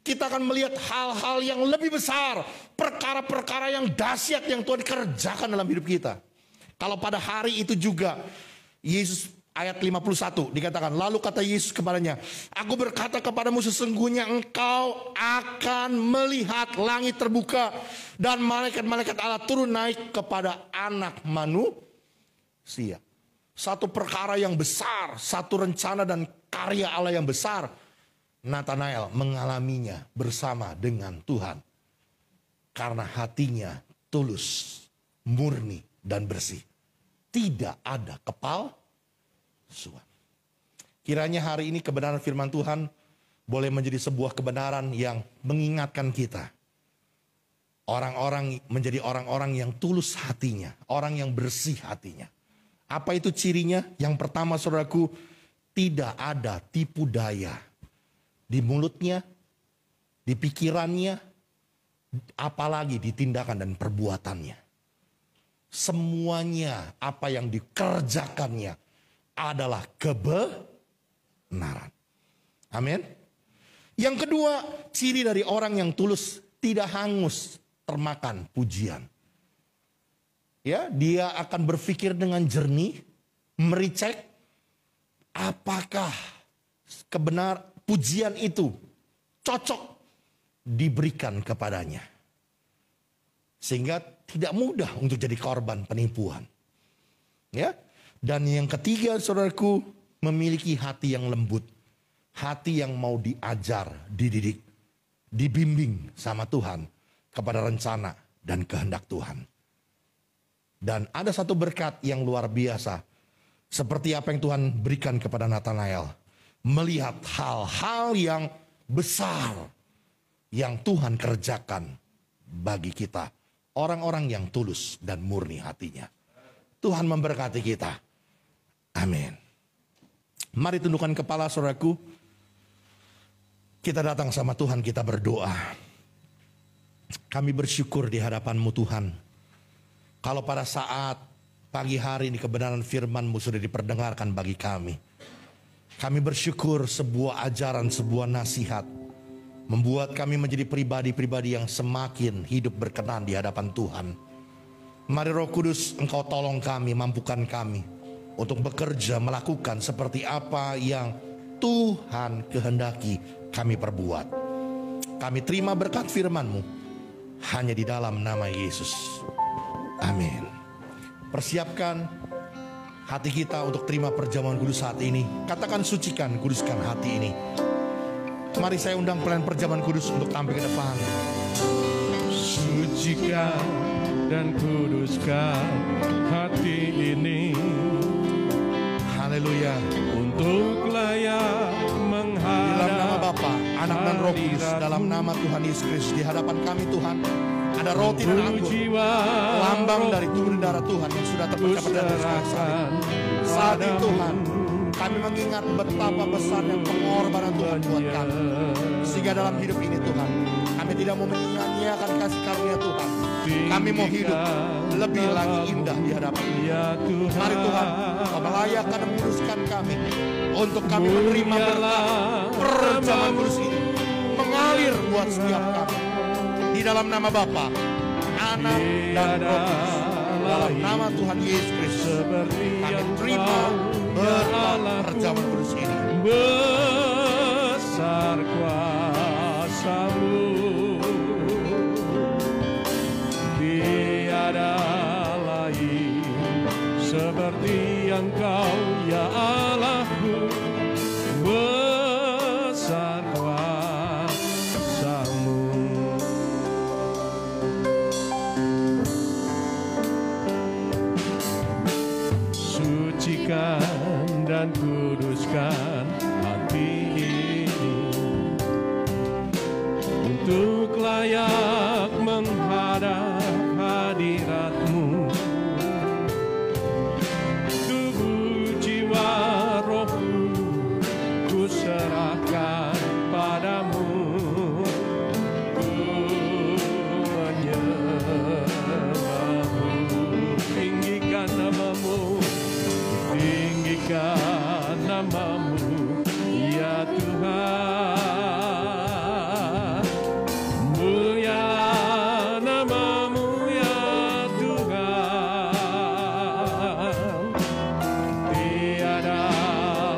Kita akan melihat hal-hal yang lebih besar. Perkara-perkara yang dahsyat yang Tuhan kerjakan dalam hidup kita. Kalau pada hari itu juga, Yesus ayat 51 dikatakan, lalu kata Yesus kepadanya, aku berkata kepadamu, sesungguhnya engkau akan melihat langit terbuka dan malaikat-malaikat Allah turun naik kepada anak manusia. Satu perkara yang besar, satu rencana dan karya Allah yang besar, Natanael mengalaminya bersama dengan Tuhan. Karena hatinya tulus, murni dan bersih. Tidak ada kepalsuan. Kiranya hari ini kebenaran firman Tuhan boleh menjadi sebuah kebenaran yang mengingatkan kita. Menjadi orang-orang yang tulus hatinya, orang yang bersih hatinya. Apa itu cirinya? Yang pertama saudaraku, tidak ada tipu daya di mulutnya, di pikirannya, apalagi di tindakan dan perbuatannya. Semuanya apa yang dikerjakannya adalah kebenaran. Amin. Yang kedua, ciri dari orang yang tulus tidak hangus termakan pujian. Ya, dia akan berpikir dengan jernih, mericek apakah pujian itu cocok diberikan kepadanya. Sehingga tidak mudah untuk jadi korban penipuan. Ya. Dan yang ketiga saudaraku, memiliki hati yang lembut. Hati yang mau diajar, dididik, dibimbing sama Tuhan kepada rencana dan kehendak Tuhan. Dan ada satu berkat yang luar biasa. Seperti apa yang Tuhan berikan kepada Nathanael. Melihat hal-hal yang besar yang Tuhan kerjakan bagi kita. Orang-orang yang tulus dan murni hatinya. Tuhan memberkati kita. Amin. Mari tundukkan kepala saudaraku. Kita datang sama Tuhan, kita berdoa. Kami bersyukur di hadapan-Mu Tuhan. Kalau pada saat pagi hari ini kebenaran firman-Mu sudah diperdengarkan bagi kami. Kami bersyukur sebuah ajaran, sebuah nasihat. Membuat kami menjadi pribadi-pribadi yang semakin hidup berkenan di hadapan Tuhan. Mari Roh Kudus, Engkau tolong kami, mampukan kami. Untuk bekerja, melakukan seperti apa yang Tuhan kehendaki kami perbuat. Kami terima berkat firman-Mu. Hanya di dalam nama Yesus. Amin. Persiapkan hati kita untuk terima perjamuan kudus saat ini. Katakan sucikan, kuduskan hati ini. Mari saya undang pelayan perjamuan kudus untuk tampil ke depan. Sucikan dan kuduskan hati ini. Haleluya. Untuk layak menghadap dalam nama Bapa, Anak dan Roh Kudus, dalam nama Tuhan Yesus Kristus, di hadapan kami Tuhan, ada roti dan anggur, lambang dari tubuh dan darah Tuhan yang sudah terpecah pada atas salib. Saat ini Tuhan, kami mengingat betapa besarnya pengorbanan Tuhan buat kami. Sehingga dalam hidup ini Tuhan, kami tidak mau menyia-nyiakan kasih karunia Tuhan. Kami mau hidup lebih lagi indah di hadapan-Mu. Mari Tuhan, Kau melayakkan dan menguduskan kami untuk kami menerima berkat perjamuan kudus ini mengalir buat setiap kami. Di dalam nama Bapa, Anak dan Roh Kudus, dalam nama Tuhan Yesus Kristus, kami terima berkat perjamuan kudus ini. Besar kuasa-Mu, tiada lain seperti Engkau ya Allahku. Besar kuasa-Mu. Sucikan dan kuduskan hati ini untuk layak menghadap hadirat-Mu. Tubuh, jiwa, rohku ku serahkan padamu. Ku menyembah-Mu, tinggikan nama-Mu, tinggikan nama-Mu ya Tuhan. Mulia nama-Mu ya Tuhan. Tiada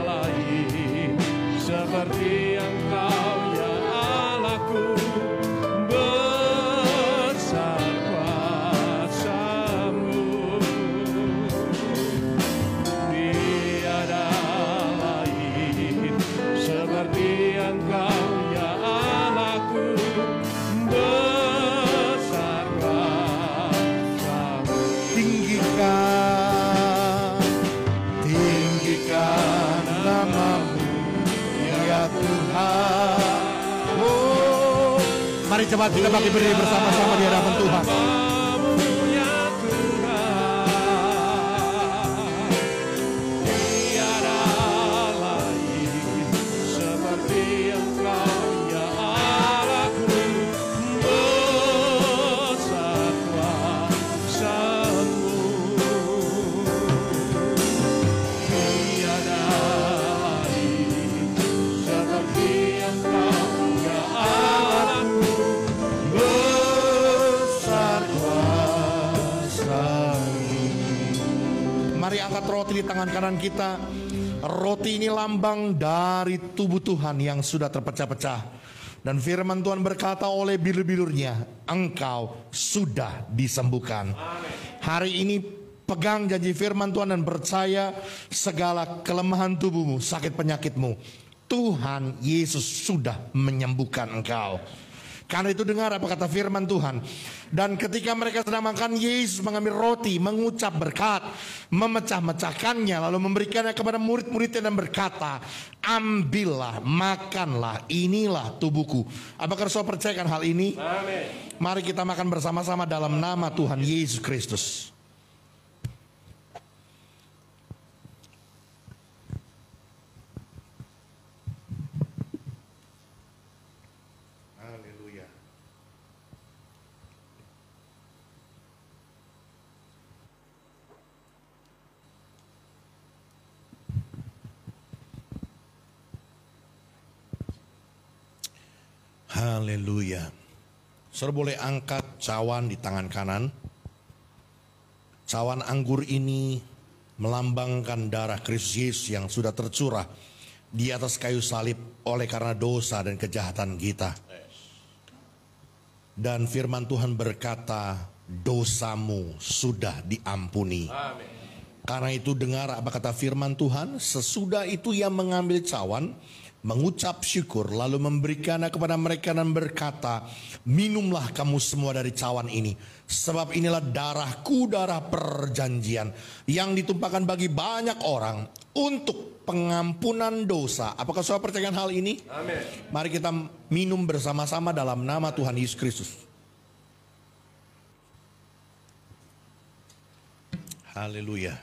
lain seperti Engkau ya Allahku. Besar kuasa-Mu, tiada lain seperti Engkau ya Allahku. Besar kuasa-Mu. Tinggikan nama-Mu ya Tuhan. Oh, mari cepat kita bangkit berdiri bersama-sama di hadapan Tuhan. Nama-Mu ya Tuhan. Mari angkat roti di tangan kanan kita. Roti ini lambang dari tubuh Tuhan yang sudah terpecah-pecah. Dan firman Tuhan berkata oleh bilur-bilurnya, engkau sudah disembuhkan. Hari ini pegang janji firman Tuhan dan percaya segala kelemahan tubuhmu, sakit penyakitmu, Tuhan Yesus sudah menyembuhkan engkau. Karena itu dengar apa kata firman Tuhan. Dan ketika mereka sedang makan, Yesus mengambil roti, mengucap berkat, memecah-mecahkannya, lalu memberikannya kepada murid-muridnya dan berkata, ambillah, makanlah, inilah tubuhku. Apakah saudara percayakan hal ini? Amin. Mari kita makan bersama-sama dalam nama Tuhan Yesus Kristus. Haleluya. Saudara boleh angkat cawan di tangan kanan. Cawan anggur ini melambangkan darah Kristus Yesus yang sudah tercurah di atas kayu salib oleh karena dosa dan kejahatan kita. Dan firman Tuhan berkata, dosamu sudah diampuni. Amin. Karena itu dengar apa kata firman Tuhan. Sesudah itu ia mengambil cawan, mengucap syukur, lalu memberikannya kepada mereka dan berkata, minumlah kamu semua dari cawan ini, sebab inilah darahku, darah perjanjian, yang ditumpahkan bagi banyak orang untuk pengampunan dosa. Apakah saudara percaya hal ini? Amin. Mari kita minum bersama-sama dalam nama Tuhan Yesus Kristus. Haleluya.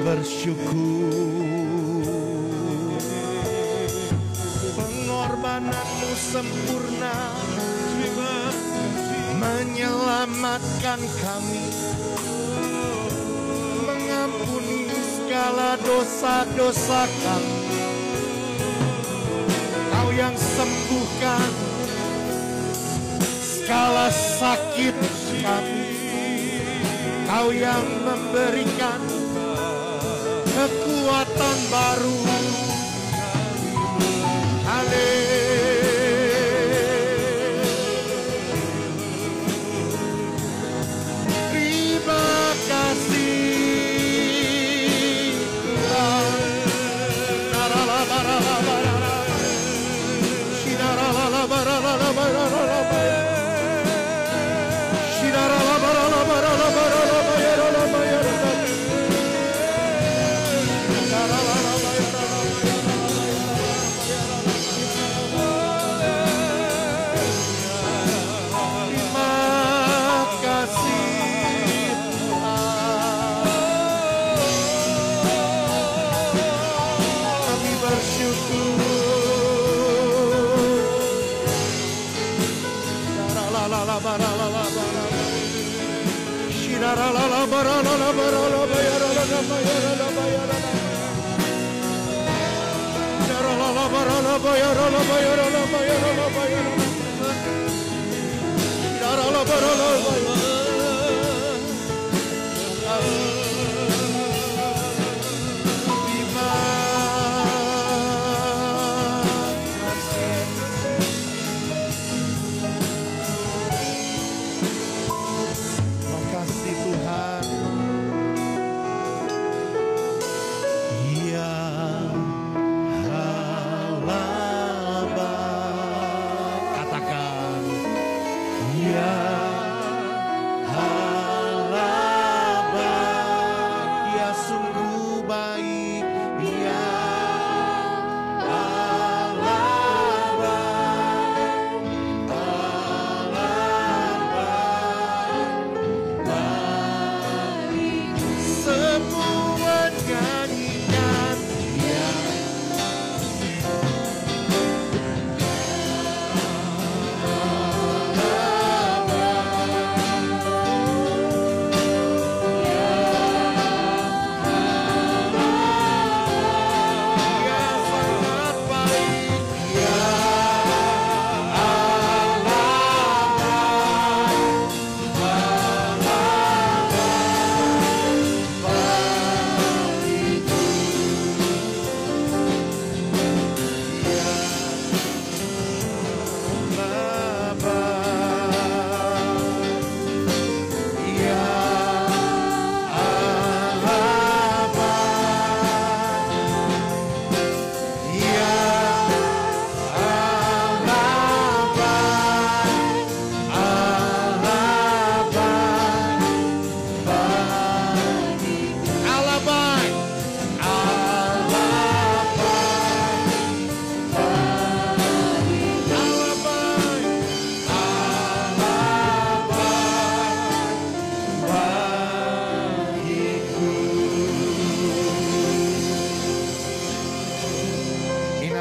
Bersyukur, pengorbananmu sempurna, menyelamatkan kami, mengampuni segala dosa-dosa kami. Kau yang sembuhkan segala sakit kami, Kau yang memberikan kekuatan baru. Terima kasih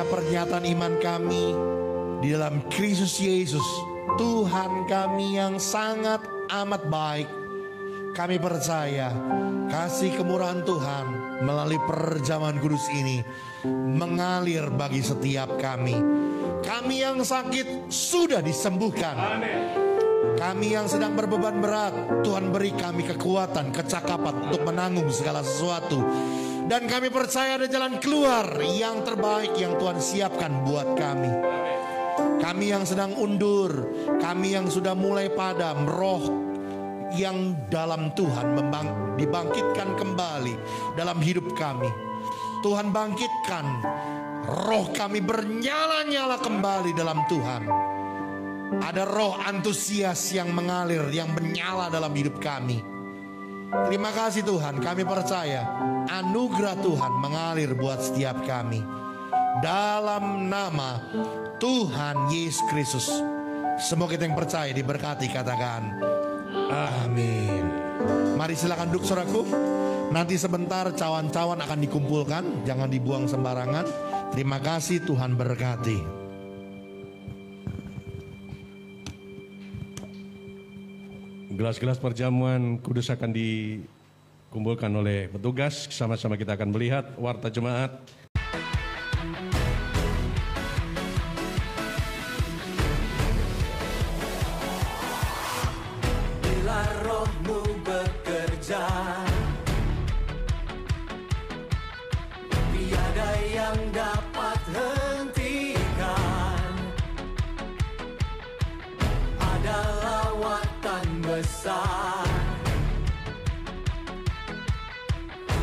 pernyataan iman kami di dalam Kristus Yesus, Tuhan kami yang sangat amat baik. Kami percaya kasih kemurahan Tuhan melalui perjamuan kudus ini mengalir bagi setiap kami. Kami yang sakit sudah disembuhkan. Kami yang sedang berbeban berat, Tuhan beri kami kekuatan, kecakapan untuk menanggung segala sesuatu. Dan kami percaya ada jalan keluar yang terbaik yang Tuhan siapkan buat kami. Kami yang sedang undur, kami yang sudah mulai padam, roh yang dalam Tuhan dibangkitkan kembali dalam hidup kami. Tuhan bangkitkan roh kami bernyala-nyala kembali dalam Tuhan. Ada roh antusias yang mengalir, yang menyala dalam hidup kami. Terima kasih Tuhan, kami percaya anugerah Tuhan mengalir buat setiap kami. Dalam nama Tuhan Yesus Kristus. Semua kita yang percaya diberkati, katakan amin. Mari silakan duduk saudaraku. Nanti sebentar cawan-cawan akan dikumpulkan. Jangan dibuang sembarangan. Terima kasih, Tuhan berkati. Gelas-gelas perjamuan kudus akan dikumpulkan oleh petugas. Sama-sama kita akan melihat warta jemaat.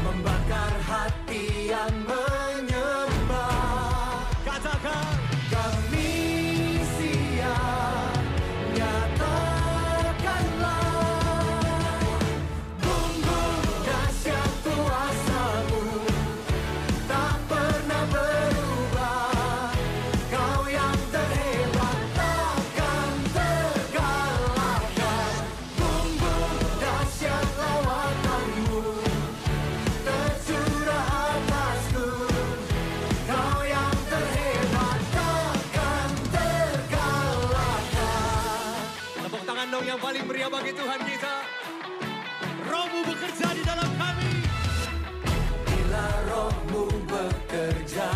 Membakar hati yang menyembah. Katakan kami siap, nyatakanlah bumbung dahsyat kuasa-Mu tak pernah berubah. Kau yang terhebat takkan terkalahkan. Bumbung dahsyat lawatan-Mu tercurah atasku. Kau yang terhebat takkan terkalahkan. Tepuk tangan dong yang paling meriah bagi Tuhan kita. Roh-Mu bekerja di dalam kami. Bila Roh-Mu bekerja,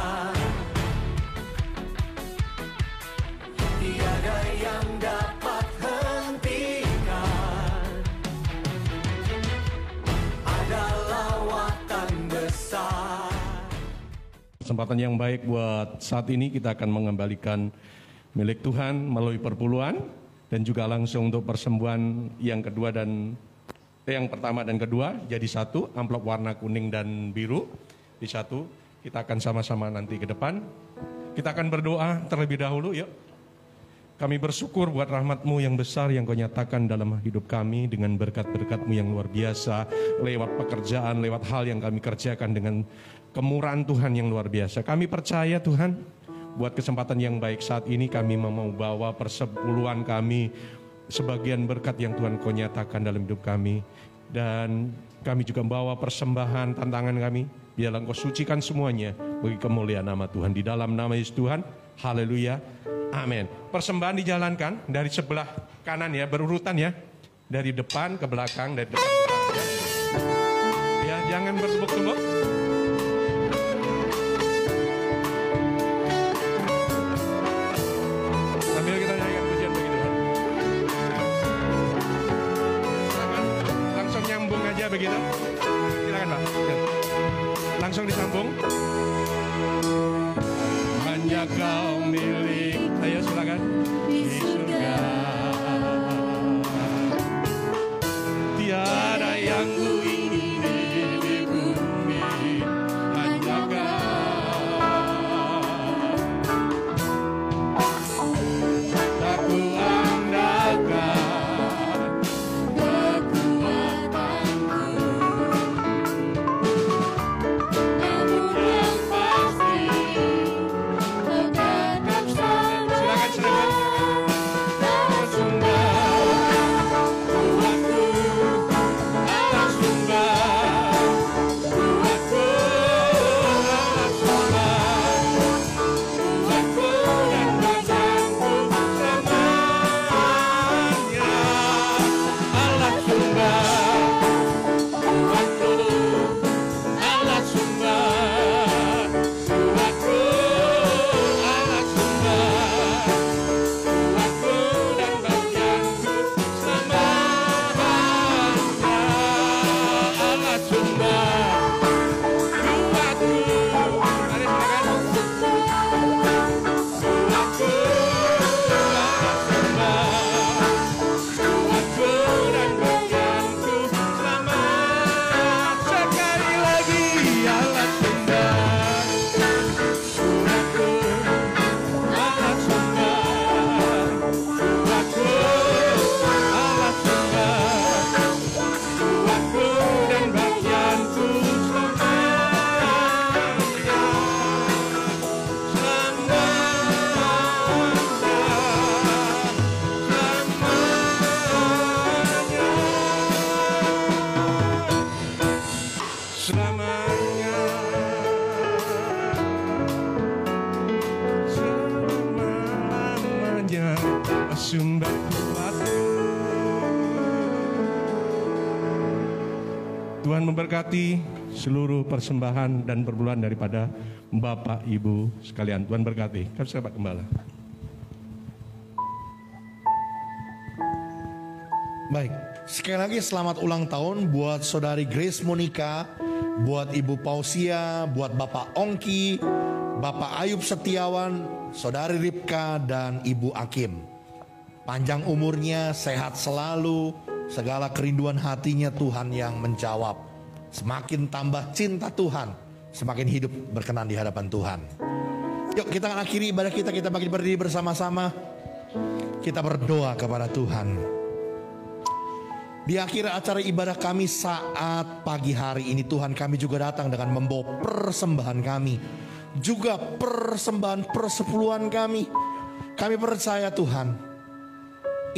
tiada yang dapat hentikan. Ada lawatan besar. Kesempatan yang baik buat saat ini kita akan mengembalikan milik Tuhan melalui perpuluhan dan juga langsung untuk persembahan yang kedua dan yang pertama dan kedua jadi satu, amplop warna kuning dan biru di satu. Kita akan sama-sama nanti ke depan. Kita akan berdoa terlebih dahulu, yuk. Kami bersyukur buat rahmat-Mu yang besar yang Kau nyatakan dalam hidup kami dengan berkat-berkat-Mu yang luar biasa, lewat pekerjaan, lewat hal yang kami kerjakan dengan kemurahan Tuhan yang luar biasa. Kami percaya Tuhan, buat kesempatan yang baik saat ini kami mau bawa persepuluhan kami, sebagian berkat yang Tuhan Kau nyatakan dalam hidup kami. Dan kami juga membawa persembahan tantangan kami. Biarlah Engkau sucikan semuanya bagi kemuliaan nama Tuhan. Di dalam nama Yesus Tuhan, haleluya, amin. Persembahan dijalankan dari sebelah kanan ya, berurutan ya. Dari depan ke belakang, dari depan ke belakang ya. Jangan bertumbuk-tumbuk. Sambil kita nyanyikan pujian bagi Tuhan. Langsung nyambung aja begitu. Silakan Pak. Langsung disambung. Hanya Kau milik. Ayo silakan. Di surga tiada yang ku ingini di bumi, hanya Kau. Tak ku andalkan kekuatanku, namun yang pasti Kau tetap sama. Silakan. Tuhan memberkati seluruh persembahan dan perpuluhan daripada Bapak Ibu sekalian. Tuhan berkati. Kami sahabat gembala. Baik, sekali lagi selamat ulang tahun buat Saudari Grace Monica, buat Ibu Pausia, buat Bapak Ongki, Bapak Ayub Setiawan, Saudari Ripka, dan Ibu Akim. Panjang umurnya, sehat selalu, segala kerinduan hatinya Tuhan yang menjawab. Semakin tambah cinta Tuhan, semakin hidup berkenan di hadapan Tuhan. Yuk kita akan akhiri ibadah kita bagi berdiri bersama-sama. Kita berdoa kepada Tuhan. Di akhir acara ibadah kami saat pagi hari ini, Tuhan, kami juga datang dengan membawa persembahan kami, juga persembahan persepuluhan kami. Kami percaya Tuhan,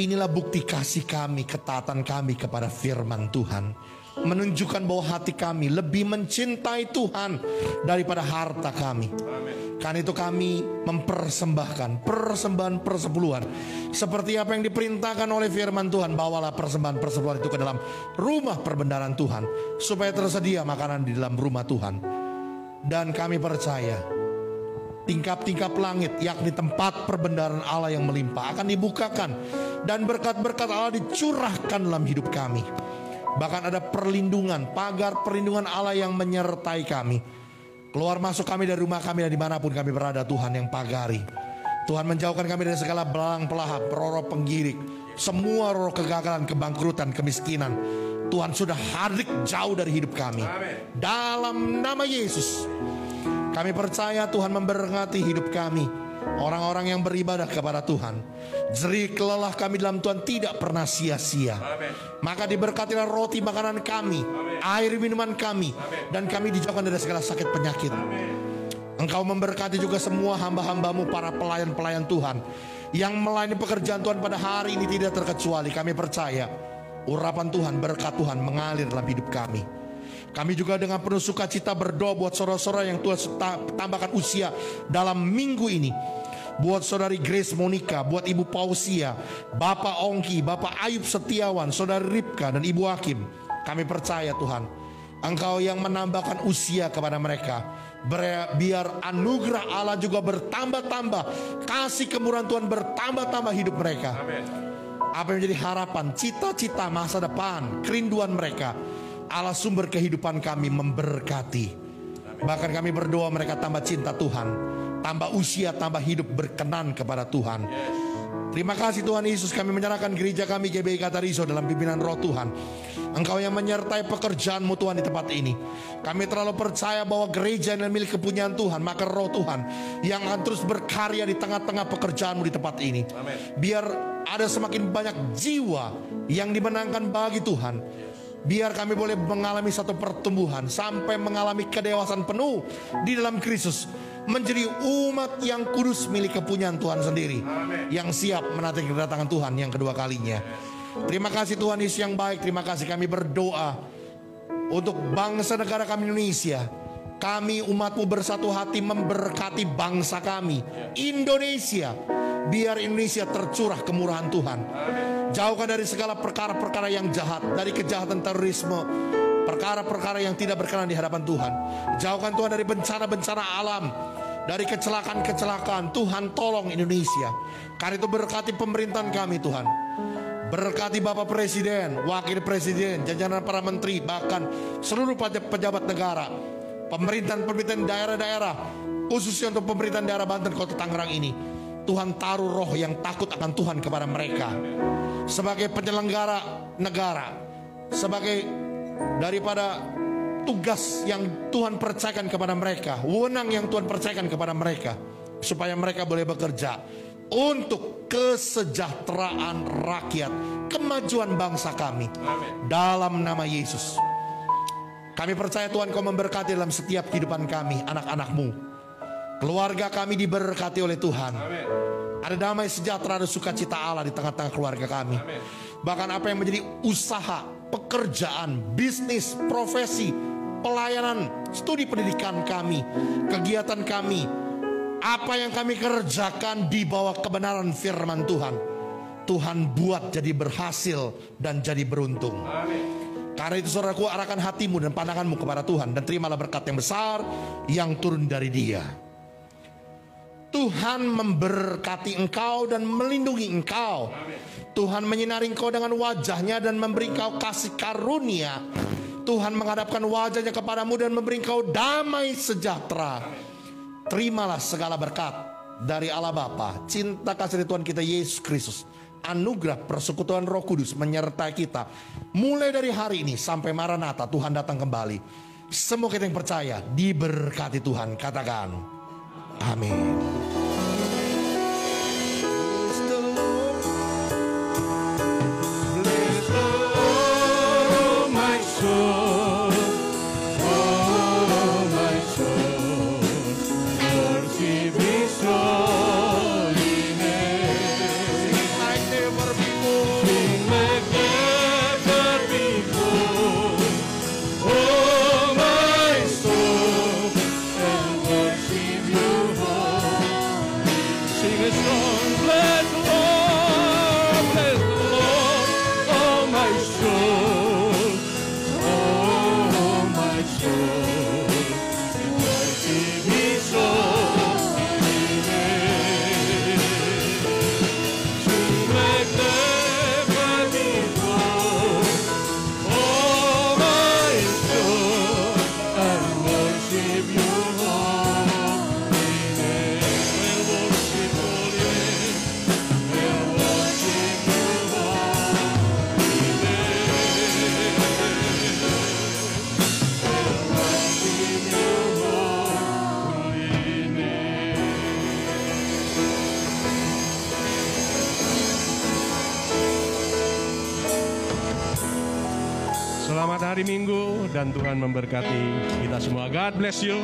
inilah bukti kasih kami, ketaatan kami kepada firman Tuhan, menunjukkan bahwa hati kami lebih mencintai Tuhan daripada harta kami. Karena itu kami mempersembahkan persembahan persepuluhan seperti apa yang diperintahkan oleh firman Tuhan. Bawalah persembahan persepuluhan itu ke dalam rumah perbendaharaan Tuhan, supaya tersedia makanan di dalam rumah Tuhan. Dan kami percaya tingkap-tingkap langit, yakni tempat perbendaharaan Allah yang melimpah, akan dibukakan dan berkat-berkat Allah dicurahkan dalam hidup kami. Bahkan ada perlindungan, pagar perlindungan Allah yang menyertai kami. Keluar masuk kami dari rumah kami dan dimanapun kami berada, Tuhan yang pagari. Tuhan menjauhkan kami dari segala belang pelahap, roh penggirik, semua roh kegagalan, kebangkrutan, kemiskinan. Tuhan sudah hadik jauh dari hidup kami. Dalam nama Yesus, kami percaya Tuhan memberkati hidup kami. Orang-orang yang beribadah kepada Tuhan, jerih lelah kami dalam Tuhan tidak pernah sia-sia. Maka diberkatilah roti makanan kami, air minuman kami, dan kami dijauhkan dari segala sakit penyakit. Engkau memberkati juga semua hamba-hambamu, para pelayan-pelayan Tuhan yang melayani pekerjaan Tuhan pada hari ini tidak terkecuali. Kami percaya urapan Tuhan, berkat Tuhan mengalir dalam hidup kami. Kami juga dengan penuh sukacita berdoa buat saudara-saudara yang Tuhan tambahkan usia dalam minggu ini. Buat Saudari Grace Monica, buat Ibu Pausia, Bapak Ongki, Bapak Ayub Setiawan, Saudari Ripka, dan Ibu Hakim. Kami percaya Tuhan, Engkau yang menambahkan usia kepada mereka. Biar anugerah Allah juga bertambah-tambah, kasih kemurahan Tuhan bertambah-tambah hidup mereka. Apa yang menjadi harapan, cita-cita masa depan, kerinduan mereka, Allah sumber kehidupan kami memberkati. Bahkan kami berdoa mereka tambah cinta Tuhan, tambah usia, tambah hidup berkenan kepada Tuhan. Terima kasih Tuhan Yesus, kami menyerahkan gereja kami GBI Katariso dalam pimpinan Roh Tuhan. Engkau yang menyertai pekerjaanmu Tuhan di tempat ini. Kami terlalu percaya bahwa gereja adalah milik kepunyaan Tuhan, maka Roh Tuhan yang akan terus berkarya di tengah-tengah pekerjaanmu di tempat ini. Biar ada semakin banyak jiwa yang dimenangkan bagi Tuhan. Biar kami boleh mengalami satu pertumbuhan sampai mengalami kedewasaan penuh di dalam Kristus, menjadi umat yang kudus milik kepunyaan Tuhan sendiri. Yang siap menanti kedatangan Tuhan yang kedua kalinya. Terima kasih Tuhan Yesus yang baik. Terima kasih, kami berdoa untuk bangsa negara kami Indonesia. Kami umatmu bersatu hati memberkati bangsa kami Indonesia. Biar Indonesia tercurah kemurahan Tuhan. Jauhkan dari segala perkara-perkara yang jahat, dari kejahatan terorisme, perkara-perkara yang tidak berkenan di hadapan Tuhan. Jauhkan Tuhan dari bencana-bencana alam, dari kecelakaan-kecelakaan. Tuhan tolong Indonesia. Karena itu berkati pemerintahan kami Tuhan. Berkati Bapak Presiden, Wakil Presiden, jajaran para menteri, bahkan seluruh pejabat negara, pemerintahan daerah-daerah, khususnya untuk pemerintahan daerah Banten, Kota Tangerang ini. Tuhan taruh roh yang takut akan Tuhan kepada mereka. Sebagai penyelenggara negara, sebagai daripada tugas yang Tuhan percayakan kepada mereka, wewenang yang Tuhan percayakan kepada mereka, supaya mereka boleh bekerja untuk kesejahteraan rakyat, kemajuan bangsa kami. Dalam nama Yesus, kami percaya Tuhan Kau memberkati dalam setiap kehidupan kami, anak-anak-Mu. Keluarga kami diberkati oleh Tuhan. Ada damai sejahtera, ada sukacita Allah di tengah-tengah keluarga kami. Bahkan apa yang menjadi usaha, pekerjaan, bisnis, profesi, pelayanan, studi pendidikan kami, kegiatan kami, apa yang kami kerjakan di bawah kebenaran firman Tuhan, Tuhan buat jadi berhasil dan jadi beruntung. Karena itu saudaraku, arahkan hatimu dan pandanganmu kepada Tuhan, dan terimalah berkat yang besar yang turun dari Dia. Tuhan memberkati engkau dan melindungi engkau. Tuhan menyinari engkau dengan wajah-Nya dan memberi engkau kasih karunia. Tuhan menghadapkan wajah-Nya kepadamu dan memberi engkau damai sejahtera. Terimalah segala berkat dari Allah Bapa, cinta kasih Tuhan kita Yesus Kristus, anugerah persekutuan Roh Kudus menyertai kita mulai dari hari ini sampai Maranatha, Tuhan datang kembali. Semua kita yang percaya diberkati Tuhan, katakan amin. Selamat hari Minggu dan Tuhan memberkati kita semua. God bless you.